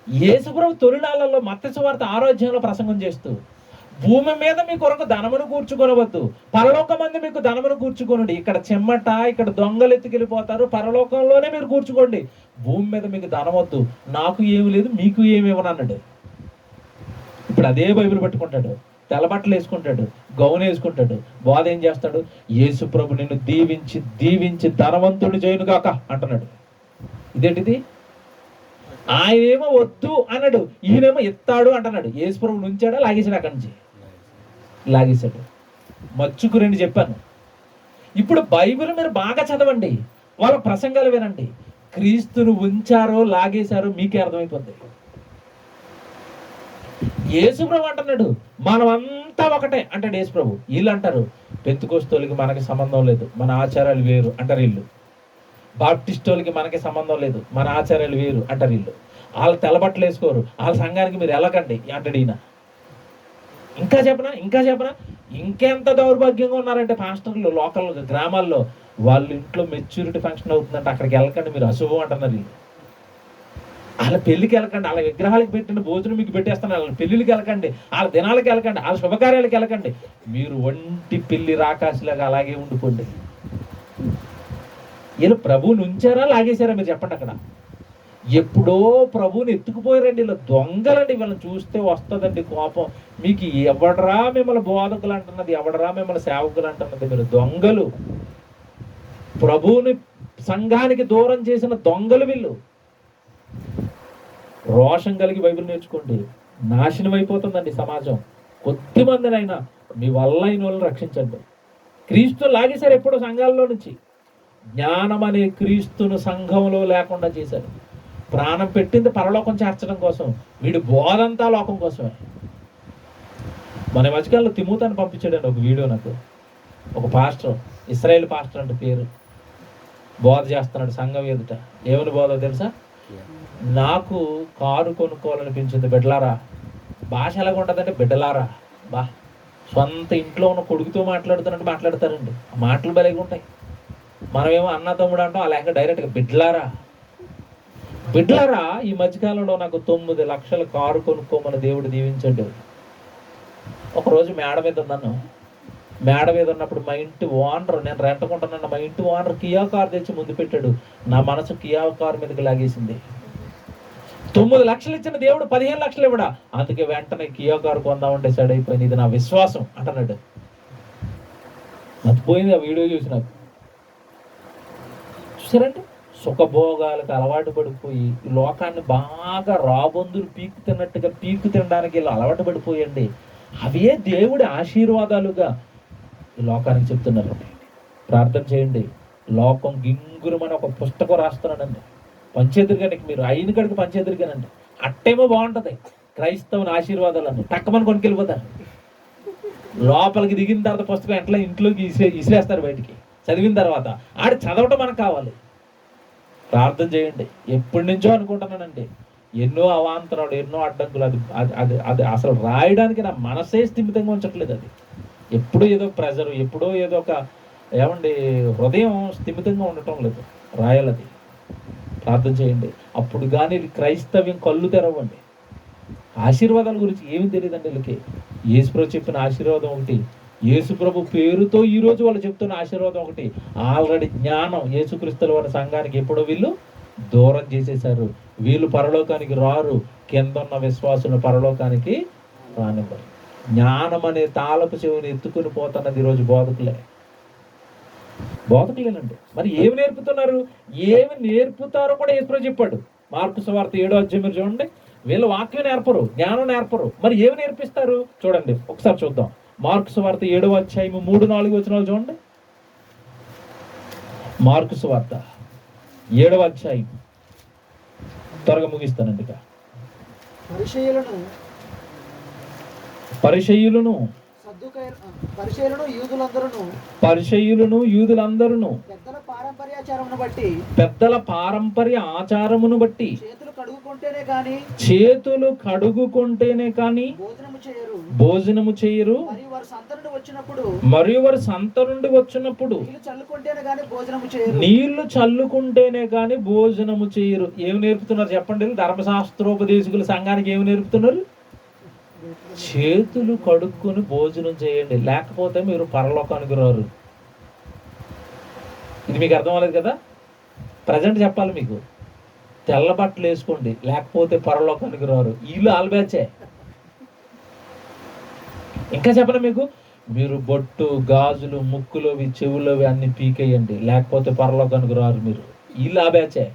Speaker 1: యేసుప్రభు తొలినాళ్ళలో మత్తయి సువార్త 6వ అధ్యాయంలో ప్రసంగం చేస్తూ భూమి మీద మీ కొరకు ధనమును కూర్చుకొనవద్దు, పరలోకమందు మీకు ధనమును కూర్చుకొనండి. ఇక్కడ చెమ్మట, ఇక్కడ దొంగలు ఎత్తుకెళ్ళిపోతారు, పరలోకంలోనే మీరు కూర్చుకోండి. భూమి మీద మీకు ధనం వద్దు, నాకు ఏమి లేదు మీకు ఏమి ఇవ్వను అన్నాడు. ఇప్పుడు అదే బైబిల్ పట్టుకుంటాడు, తెల్లబట్టలు వేసుకుంటాడు, గౌన్ వేసుకుంటాడు, బోధ ఏం చేస్తాడు? యేసు ప్రభు నిన్ను దీవించి దీవించి ధనవంతుడు చేయనుగాక అంటున్నాడు. ఇదేంటిది? ఆయనేమో వద్దు అన్నాడు, ఈయనేమో ఎత్తాడు అంటున్నాడు. యేసు ప్రభు ఉంచాడా, లాగేసాడు? అక్కడి నుంచి లాగేశాడు. మచ్చుకు రెండు చెప్పాను. ఇప్పుడు బైబిల్ మీరు బాగా చదవండి, వాళ్ళ ప్రసంగాలు వినండి. క్రీస్తును ఉంచారో లాగేశారో మీకే అర్థమైపోతుంది. యేసుప్రభు అంటున్నాడు మనమంతా ఒకటే అంటాడు యేసుప్రభు. వీళ్ళు అంటారు పెంతెకొస్తోళ్ళకి మనకి సంబంధం లేదు, మన ఆచారాలు వేరు అంటారు వీళ్ళు. బాప్టిస్టోళ్ళకి మనకి సంబంధం లేదు, మన ఆచారాలు వేరు అంటారు వీళ్ళు. వాళ్ళు తెల్లబట్టలు వేసుకోరు, వాళ్ళ సంఘానికి మీరు వెళ్ళకండి అంటాడు ఈయన. ఇంకా చెప్పనా ఇంకెంత దౌర్భాగ్యంగా ఉన్నారంటే పాస్టర్లు లోకల్ గ్రామాల్లో, వాళ్ళ ఇంట్లో మెచ్యూరిటీ ఫంక్షన్ అవుతుందంటే అక్కడికి వెళ్ళకండి మీరు, అశుభం అంటున్నారు వీళ్ళు. వాళ్ళ పెళ్లికి వెళ్ళకండి, వాళ్ళ విగ్రహాలకు పెట్టిన భోజనం మీకు పెట్టేస్తాను, వాళ్ళ పెళ్లికి వెళ్ళకండి, వాళ్ళ దినాలకు వెళ్ళకండి, వాళ్ళ శుభకార్యాలకు వెళ్ళకండి. మీరు ఒంటి పిల్లి రాకాసిలాగా అలాగే ఉండిపోండి. వీళ్ళు ప్రభువుని ఉంచారా లాగేశారా మీరు చెప్పండి. అక్కడ ఎప్పుడో ప్రభువుని ఎత్తుకుపోయారండి వీళ్ళు, దొంగలండి. వీళ్ళని చూస్తే వస్తుందండి కోపం. మీకు ఎవడరా మిమ్మల్ని బోధకులు అంటున్నది, ఎవడరా మిమ్మల్ని సేవకులు అంటున్నది? మీరు దొంగలు, ప్రభువుని సంఘానికి దూరం చేసిన దొంగలు వీళ్ళు. రోషం కలిగి బైబిల్ నేర్చుకోండి, నాశనం అయిపోతుందండి సమాజం. కొద్దిమందినైనా మీ వల్ల అయిన వాళ్ళని రక్షించండి. క్రీస్తు లాగేశారు ఎప్పుడో సంఘాల్లో నుంచి. జ్ఞానం అనే క్రీస్తును సంఘంలో లేకుండా చేశారు. ప్రాణం పెట్టింది పరలోకం చేర్చడం కోసం, వీడు బోధంతా లోకం కోసమే. మన మధ్యకాలంలో తిమోతిని పంపించాడండి ఒక వీడియో నాకు. ఒక పాస్టర్, ఇశ్రాయేల్ పాస్టర్ అంటే పేరు, బోధ చేస్తున్నాడు సంఘం ఎదుట. ఏమని బోధ తెలుసా? నాకు కారు కొనుక్కోవాలనిపించింది బిడ్డలారా. భాష ఎలాగ ఉంటుందంటే బిడ్డలారా, సొంత ఇంట్లో ఉన్న కొడుకుతో మాట్లాడుతున్నట్టు మాట్లాడతారండి. ఆ మాటలు భలేగా ఉంటాయి. మనమేమో అన్న తమ్ముడు అంటాం, అలాగే డైరెక్ట్గా బిడ్డలారా. ఈ మధ్యకాలంలో నాకు 9 లక్షల కారు కొనుక్కోమని దేవుడు దీవించండి. ఒకరోజు మేడ మీద ఉన్నప్పుడు మా ఇంటి ఓనర్, నేను రెంటకుంటున్నాను, మా ఇంటి ఓనర్ కియా కారు తెచ్చి ముందు పెట్టాడు. నా మనసు కియా కారు మీదకి లాగేసింది. 9 లక్షలు ఇచ్చిన దేవుడు 15 లక్షలు ఇవ్వడా, అందుకే వెంటనే కియా కారు కొందామంటే సైడ్ అయిపోయింది. ఇది నా విశ్వాసం అంటున్నాడు. మర్చిపోయింది ఆ వీడియో చూసి. నాకు చూసారంటే సుఖభోగాలకు అలవాటు పడిపోయి లోకాన్ని బాగా రాబందులు పీకు తినడానికి వీళ్ళు అలవాటు పడిపోయండి. అవే దేవుడి ఆశీర్వాదాలుగా ఈ లోకానికి చెప్తున్నారండి. ప్రార్థన చేయండి. లోకం గింగురమని ఒక పుస్తకం రాస్తున్నానండి, పంచేదురుగానికి. మీరు అయిన కడికి పంచేదురుగానండి. అట్టేమో బాగుంటుంది క్రైస్తవుని ఆశీర్వాదాలన్నీ, టక్కమని కొనుకెళ్ళిపోతారు. లోపలికి దిగిన తర్వాత పుస్తకం ఎట్లా ఇంట్లోకి ఇసిరేస్తారు బయటికి. చదివిన తర్వాత ఆడు చదవటం మనకు కావాలి. ప్రార్థన చేయండి. ఎప్పటి నుంచో అనుకుంటున్నానండి, ఎన్నో అవాంతరాలు, ఎన్నో అడ్డంకులు. అది అసలు రాయడానికి నా మనసే స్థిమితంగా ఉంచట్లేదు. అది ఎప్పుడో ఏదో ప్రెజర్, ఎప్పుడో ఏదో ఒక హృదయం స్థిమితంగా ఉండటం లేదు. రాయాలది. ప్రార్థన చేయండి. అప్పుడు కానీ క్రైస్తవ్యం కళ్ళు తెరవండి. ఆశీర్వాదాల గురించి ఏమి తెలియదండి వీళ్ళకి. యేసుప్రభు చెప్పిన ఆశీర్వాదం ఒకటి, యేసుప్రభు పేరుతో ఈరోజు వాళ్ళు చెప్తున్న ఆశీర్వాదం ఒకటి. ఆల్రెడీ జ్ఞానం యేసుక్రీస్తుల వారి సంఘానికి ఎప్పుడో వీళ్ళు దూరం చేసేశారు. వీళ్ళు పరలోకానికి రారు, కింద ఉన్న విశ్వాసుల పరలోకానికి రానివ్వరు. జ్ఞానం అనే తాళపు చెవిని ఎత్తుకుని పోతున్నది ఈరోజు బోధకులేనండి. మరి ఏమి నేర్పుతున్నారు, ఏమి నేర్పుతారో కూడా యేసుప్రభు చెప్పాడు. మార్కు సువార్త 7వ అధ్యాయం మీరు చూడండి. వీళ్ళు వాక్యం నేర్పరు, జ్ఞానం నేర్పరు, మరి ఏమి నేర్పిస్తారు చూడండి. ఒకసారి చూద్దాం. మార్కు సువార్త 7వ అధ్యాయం 3-4 వచనాలు చూడండి. మార్కు సువార్త 7వ అధ్యాయం, త్వరగా ముగిస్తానండి. పరిసయ్యులను యూదులందరూ పెద్దల పారంపర్య ఆచారమును బట్టి చేతులు కడుగుకుంటేనే కానీ భోజనము చేయరు. మరియు వారు సంత నుండి వచ్చినప్పుడు నీళ్లు చల్లుకుంటేనే కానీ భోజనము చేయరు. ఏమి నేర్పుతున్నారు చెప్పండి? ధర్మశాస్త్రోపదేశకులు సంఘానికి ఏమి నేర్పుతున్నారు? చేతులు కడుక్కొని భోజనం చేయండి, లేకపోతే మీరు పరలోకానికి రారు. ఇది మీకు అర్థం అవ్వలేదు కదా? ప్రజెంట్ చెప్పాలి మీకు. తెల్ల బట్టలు వేసుకోండి, లేకపోతే పరలోకానికి రారు. వీళ్ళు ఆల్బ్యాచే. ఇంకా చెప్పను మీకు, మీరు బొట్టు, గాజులు, ముక్కులోవి, చెవులోవి అన్ని పీకేయండి, లేకపోతే పరలోకానికి రారు మీరు. వీళ్ళు ఆ బ్యాచే.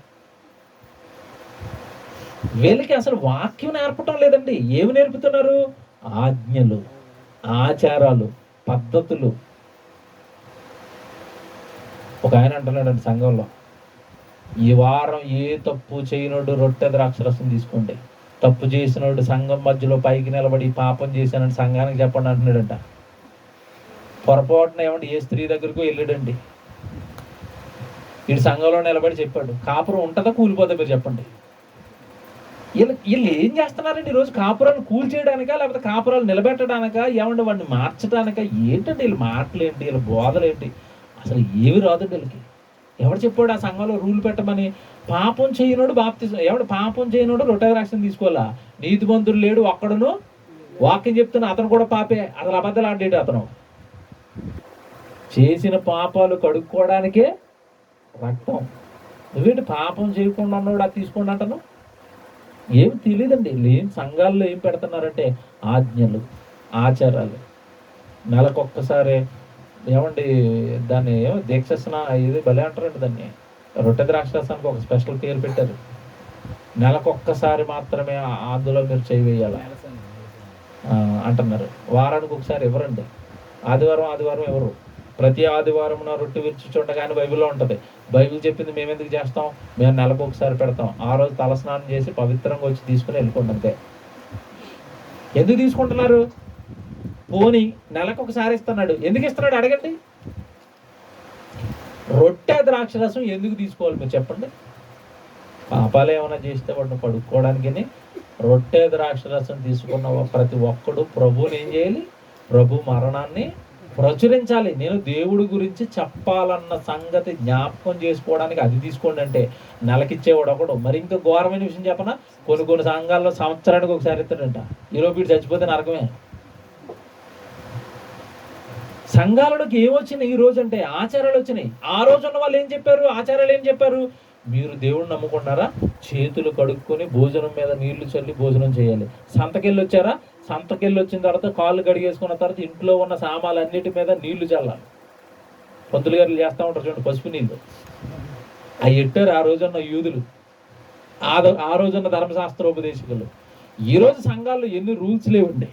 Speaker 1: వీళ్ళకి అసలు వాక్యం నేర్పటం లేదండి. ఏమి నేర్పుతున్నారు? ఆజ్ఞలు, ఆచారాలు, పద్ధతులు. ఒక ఆయన అంటున్నాడండి సంఘంలో, ఈ వారం ఏ తప్పు చేయనోడు రొట్టె ద్రాక్షరసం తీసుకోండి, తప్పు చేసినోడు సంఘం మధ్యలో పైకి నిలబడి పాపం చేశానని సంఘానికి చెప్పండి అంటున్నాడంట. పొరపాటున ఏమంటే ఏ స్త్రీ దగ్గరకు వెళ్ళాడండి, వీడు సంఘంలో నిలబడి చెప్పాడు. కాపురం ఉంటుందా కూలిపోతా? మీరు చెప్పండి. వీళ్ళు ఏం చేస్తున్నారండి ఈరోజు? కాపురాలు కూల్చేయడానికా, లేకపోతే కాపురాలు నిలబెట్టడానికా, ఏమంటే వాడిని మార్చడానికా? ఏంటండి వీళ్ళు మాటలేంటి, వీళ్ళ బోధలేంటి? అసలు ఏమి రాదండి వీళ్ళకి. ఎవడు చెప్పాడు ఆ సంఘంలో రూల్ పెట్టమని? పాపం చేయనోడు బాప్తిజం, ఎవడు పాపం చేయనోడు రొట్టె ద్రాక్షను తీసుకోవాలా? నీతిమంతుడు లేడు ఒక్కడును, వాక్యం చెప్తున్నా అతను కూడా పాపే. అసలు అబద్ధాలు ఆడేడు అతను. చేసిన పాపాలు కడుక్కోవడానికే రక్తం. నువ్వేంటి పాపం చేయకుండా అన్నాడు అది తీసుకోండి అంటాను? ఏమి తెలియదండి. ఏం సంఘాల్లో ఏం పెడుతున్నారంటే ఆజ్ఞలు, ఆచారాలు. నెలకొక్కసారి ఏమండి దాన్ని ఏమో దీక్షస్న ఇది భలే అంటారండి దాన్ని. రొట్టె ద్రాక్షరసానికి ఒక స్పెషల్ పేరు పెట్టారు. నెలకొక్కసారి మాత్రమే అందులో మీరు చేయాలి అంటున్నారు. వారానికి ఒకసారి ఎవరండి? ఆదివారం ఎవరు? ప్రతి ఆదివారం నా రొట్టె విరుచుచుండగానే బైబిల్లో ఉంటుంది. బైబిల్ చెప్పింది మేము ఎందుకు చేస్తాం? మేము నెలకు ఒకసారి పెడతాం. ఆ రోజు తలస్నానం చేసి పవిత్రంగా వచ్చి తీసుకుని వెళ్ళిపోండి అంతే. ఎందుకు తీసుకుంటున్నారు? పోనీ నెలకు ఒకసారి ఇస్తున్నాడు, ఎందుకు ఇస్తున్నాడు అడగండి. రొట్టె ద్రాక్షరసం ఎందుకు తీసుకోవాలి మీరు చెప్పండి? పాపాలు ఏమైనా చేస్తే వాటిని పడుకోవడానికి రొట్టె ద్రాక్షరసం తీసుకున్న ప్రతి ఒక్కడు ప్రభువుని ఏం చేయాలి? ప్రభు మరణాన్ని ప్రచురించాలి. నేను దేవుడి గురించి చెప్పాలన్న సంగతి జ్ఞాపకం చేసుకోవడానికి అది తీసుకోండి అంటే నెలకిచ్చేవాడు ఒకడు. మరి ఇంకా ఘోరమైన విషయం చెప్పనా? కొన్ని సంఘాల్లో సంవత్సరానికి ఒకసారి ఇస్తాడంట. ఈరోజు వీడు చచ్చిపోతే నరకమే. సంఘాలలోకి ఏమొచ్చినాయి ఈ రోజు అంటే? ఆచారాలు వచ్చినాయి. ఆ రోజు ఉన్న వాళ్ళు ఏం చెప్పారు? ఆచారాలు ఏం చెప్పారు? మీరు దేవుడిని నమ్ముకున్నారా? చేతులు కడుక్కొని భోజనం మీద నీళ్లు చల్లి భోజనం చేయాలి. సంతకెళ్ళి వచ్చారా? సంతకెళ్ళి వచ్చిన తర్వాత కాళ్ళు కడిగేసుకున్న తర్వాత ఇంట్లో ఉన్న సామాన్లు అన్నిటి మీద నీళ్లు చల్లాలి. పంతులు గారు చేస్తూ ఉంటారు చూడండి, పసుపు నీళ్ళు. అవి ఎట్టారు ఆ రోజున్న యూదులు, ఆ రోజున్న ధర్మశాస్త్రోపదేశకులు. ఈరోజు సంఘాల్లో ఎన్ని రూల్స్ లేవండి.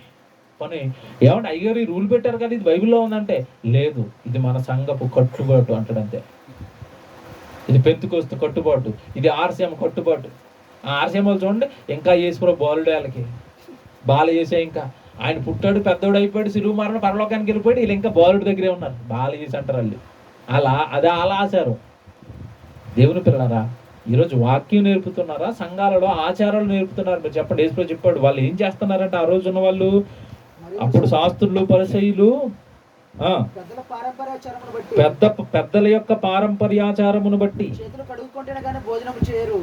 Speaker 1: పని ఏమంటే అయ్యారు ఈ రూల్ పెట్టారు కదా, ఇది బైబిల్లో ఉందంటే లేదు, ఇది మన సంఘపు కట్టుబాటు అంటాడంతే. ఇది పెంతుకొస్తు కట్టుబాటు, ఇది ఆర్సీఎం కట్టుబాటు. ఆ ఆర్సీఎం వాళ్ళు చూడండి ఇంకా యేసుప్రభు బాలుడే, వాళ్ళకి బాల చేసే ఇంకా ఆయన పుట్టాడు, పెద్దోడు అయిపోయాడు, సిలువు మరణ పరలోకానికి వెళ్ళిపోయాడు, వీళ్ళు ఇంకా బాలుడి దగ్గరే ఉన్నారు. బాల చేసి అంటారు వాళ్ళు. అలా ఆచారం. దేవుని పిల్లలారా, ఈరోజు వాక్యం నేర్పుతున్నారా? సంఘాలలో ఆచారాలు నేర్పుతున్నారు? మీరు చెప్పండి. యేసుప్రభు చెప్పాడు వాళ్ళు ఏం చేస్తున్నారంటే ఆ రోజు ఉన్న వాళ్ళు, అప్పుడు శాస్త్రులు, పరిసయ్యులు పెద్దల యొక్క పారంపర్యాచారమును బట్టి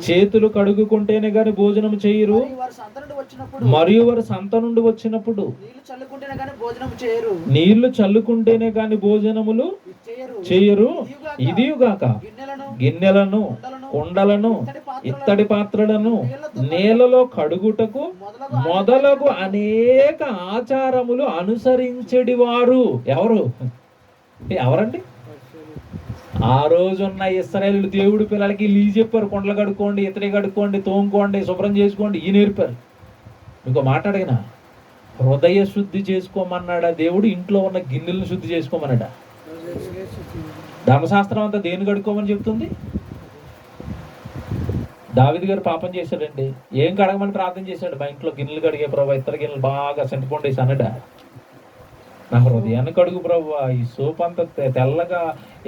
Speaker 1: చేతులు కడుగుకుంటేనే గాని భోజనం చేయరు, మరియు వారు సంత నుండి వచ్చినప్పుడు నీళ్లు చల్లుకుంటేనే గాని భోజనములు చేయరు. ఇదిగాక గిన్నెలను, కుండలను, ఇత్తడి పాత్రలను నేలలో కడుగుటకు మొదలగు అనేక ఆచారములు అనుసరించడి వారు ఎవరండి? ఆ రోజున్న ఇశ్రాయేలు దేవుడి పిల్లలకి లీ చెప్పారు, కుండలు కడుక్కోండి, ఇతడి కడుక్కోండి, తోముకోండి, శుభ్రం చేసుకోండి, ఈ నేర్పారు. మీకు మాట్లాడినా హృదయ శుద్ధి చేసుకోమన్నాడా దేవుడు? ఇంట్లో ఉన్న గిన్నెలను శుద్ధి చేసుకోమన్నాడా? ధర్మశాస్త్రం అంతా దేని కడుక్కోమని చెప్తుంది? దావీదు గారు పాపం చేశాడండి, ఏం కడగమని ప్రార్థన చేశాడు? మా ఇంట్లో గిన్నెలు కడిగే ప్రభు, ఇతర గిన్నెలు బాగా సెంటుకొండేసి అన్నడా? నా హృదయాన్ని కడుగు ప్రభు, ఈ సోప్ అంతా తెల్లగా,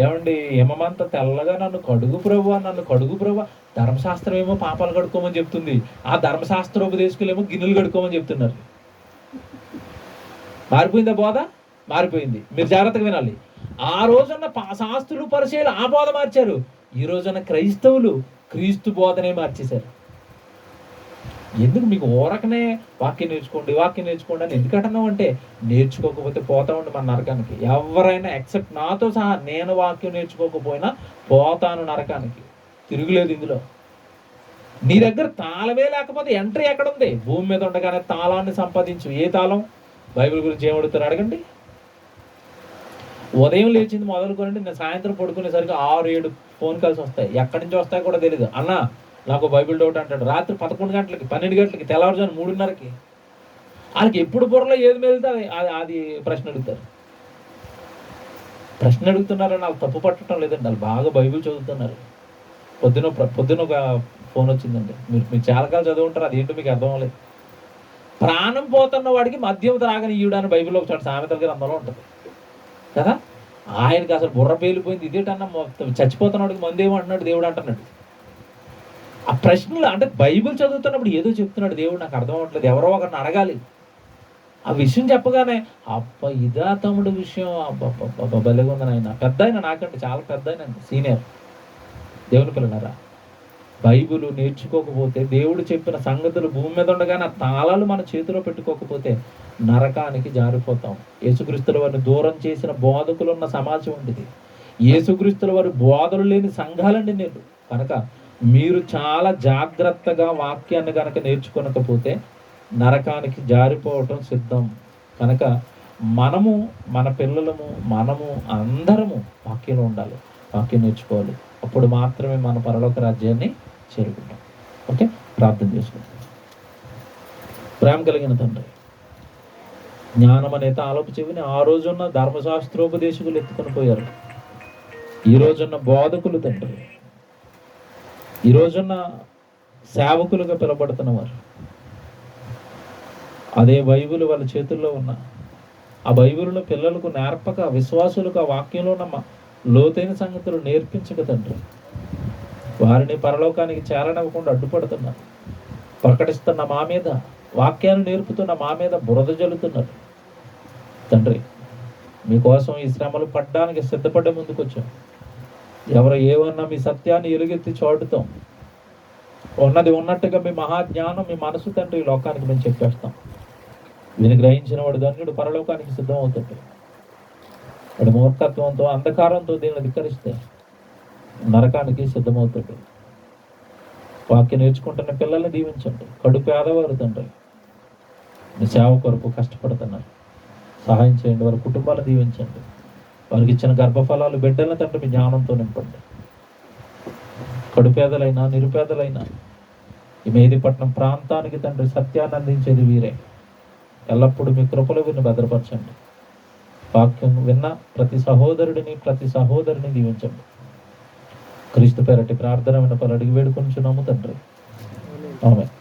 Speaker 1: ఏమండి హిమమంతా తెల్లగా నన్ను కడుగు ప్రభు, నన్ను కడుగు ప్రభు. ధర్మశాస్త్రం ఏమో పాపాలు కడుక్కోమని చెప్తుంది, ఆ ధర్మశాస్త్రోపదేశకులేమో గిన్నెలు కడుక్కోమని చెప్తున్నారు. మారిపోయిందా బోధ? మారిపోయింది. మీరు జాగ్రత్తగా వినాలి. ఆ రోజున్న శాస్త్రులు, పరిచయాలు ఆ బోధ మార్చారు. ఈ రోజున క్రైస్తవులు క్రీస్తు బోధనే మార్చేశారు. ఎందుకు మీకు ఊరకనే వాక్యం నేర్చుకోండి అని ఎందుకంటున్నావు అంటే, నేర్చుకోకపోతే పోతామండి మన నరకానికి. ఎవరైనా ఎక్సెప్ట్ నాతో సహా నేను వాక్యం నేర్చుకోకపోయినా పోతాను నరకానికి, తిరుగులేదు ఇందులో. నీ దగ్గర తాళమే లేకపోతే ఎంట్రీ ఎక్కడుంది? భూమి మీద ఉండగానే తాళాన్ని సంపాదించు. ఏ తాళం? బైబిల్ గురించి ఏమడుగుతారు అడగండి. ఉదయం లేచింది మొదలుకోనండి, నేను సాయంత్రం పడుకునేసరికి 6-7 ఫోన్ కాల్స్ వస్తాయి. ఎక్కడి నుంచి వస్తాయో కూడా తెలియదు. అన్న నాకు బైబిల్ డౌట్ అంటాడు. రాత్రి 11 గంటలకి, 12 గంటలకి, తెల్లవారుజాము 3:30కి. వాళ్ళకి ఎప్పుడు బుర్రలో ఏది మెలుగుతా అది ప్రశ్న అడుగుతారు. ప్రశ్న అడుగుతున్నారని వాళ్ళు తప్పు పట్టడం లేదండి, వాళ్ళు బాగా బైబిల్ చదువుతున్నారు. పొద్దున ఒక ఫోన్ వచ్చిందండి, మీరు చాలా కాలం చదువుంటారు, అదేంటో మీకు అర్థం అవ్వలేదు. ప్రాణం పోతున్న వాడికి మద్యం త్రాగని ఈయుడని బైబిల్లో ఒక చోట సామెతల గ్రంథంలో ఉంటుంది కదా. ఆయనకి అసలు బుర్ర పేలిపోయింది. ఇదేటన్నా చచ్చిపోతున్నవాడికి మందు ఏమంటున్నాడు దేవుడు అంటున్నాడు. ఆ ప్రశ్నలు అంటే బైబిల్ చదువుతున్నప్పుడు ఏదో చెప్తున్నాడు దేవుడు, నాకు అర్థం అవ్వట్లేదు, ఎవరో ఒకరిని అడగాలి. ఆ విషయం చెప్పగానే ఇదా తమ్ముడు విషయం, భలేగా ఉందని. ఆయన పెద్ద ఆయన, నాకంటే చాలా పెద్ద ఆయన, సీనియర్. దేవుని పిల్లలారా, బైబిల్ నేర్చుకోకపోతే, దేవుడు చెప్పిన సంగతులు భూమి మీద ఉండగానే ఆ తాళాలు మన చేతిలో పెట్టుకోకపోతే నరకానికి జారిపోతాం. యేసుక్రీస్తుల వారిని దూరం చేసిన బోధకులు ఉన్న సమాజం ఉండేది. యేసుక్రీస్తుల వారి బోధలు లేని సంఘాలండి నేను. కనుక మీరు చాలా జాగ్రత్తగా వాక్యాన్ని కనుక నేర్చుకోనకపోతే నరకానికి జారిపోవటం సిద్ధం. కనుక మనము, మన పిల్లలము, మనము అందరము వాక్యంలో ఉండాలి, వాక్యం నేర్చుకోవాలి. అప్పుడు మాత్రమే మన పరలోక రాజ్యాన్ని చేరుకుంటాం. ఓకే, ప్రార్థన చేసుకుంటాం. ప్రేమ కలిగిన తండ్రి, జ్ఞానం అనే తాళపు చెవిని ఆ రోజున్న ధర్మశాస్త్రోపదేశకులు ఎత్తుకొని పోయారు. ఈ రోజున్న బోధకులు తండ్రి, ఈ రోజున్న సేవకులుగా పిలబడుతున్నవారు అదే బైబిల్ వాళ్ళ చేతుల్లో ఉన్న ఆ బైబిల్లో పిల్లలకు నేర్పక, విశ్వాసులకు ఆ వాక్యంలో ఉన్న లోతైన సంగతులు నేర్పించక తండ్రి, వారిని పరలోకానికి చేరనివ్వకుండా అడ్డుపడుతున్నారు. ప్రకటిస్తున్న మా మీద, వాక్యాన్ని నేర్పుతున్న మా మీద బురద జల్లుతున్నారు తండ్రి. మీకోసం ఈ శ్రమలు పడ్డానికి సిద్ధపడ్డ ముందుకు వచ్చాం. ఎవరు ఏమన్నా మీ సత్యాన్ని ఎలుగెత్తి చాటుతాం. ఉన్నది ఉన్నట్టుగా మీ మహాజ్ఞానం, మీ మనసు తండ్రి ఈ లోకానికి మేము చెప్పేస్తాం. దీన్ని గ్రహించిన వాడు ధన్యుడు, పరలోకానికి సిద్ధం అవుతాడు. వాడు మూర్ఖత్వంతో, అంధకారంతో దీన్ని ధిక్కరిస్తే నరకానికి సిద్ధమవుతాడు. వాక్యం నేర్చుకుంటున్న పిల్లల్ని దీవించండి. కడుపు పేదవారు తండ్రి మీ సేవ కొరకు కష్టపడుతున్నారు, సహాయం చేయండి. వారి కుటుంబాలను దీవించండి. వారికి ఇచ్చిన గర్భఫలాలు, బిడ్డలను తండ్రి మీ జ్ఞానంతో నింపండి. కడుపేదలైనా, నిరుపేదలైనా ఈ మెహిదీపట్నం ప్రాంతానికి తండ్రి సత్యాన్ని అందించేది వీరే. ఎల్లప్పుడూ మీ కృపలో వీరిని భద్రపరచండి. వాక్యం విన్న ప్రతి సహోదరుడిని, ప్రతి సహోదరిని దీవించండి. క్రీస్తు పేరటి ప్రార్థన విన్నపాలు అడిగి వేడుకొంచున్నాము తండ్రి. ఆమేన్.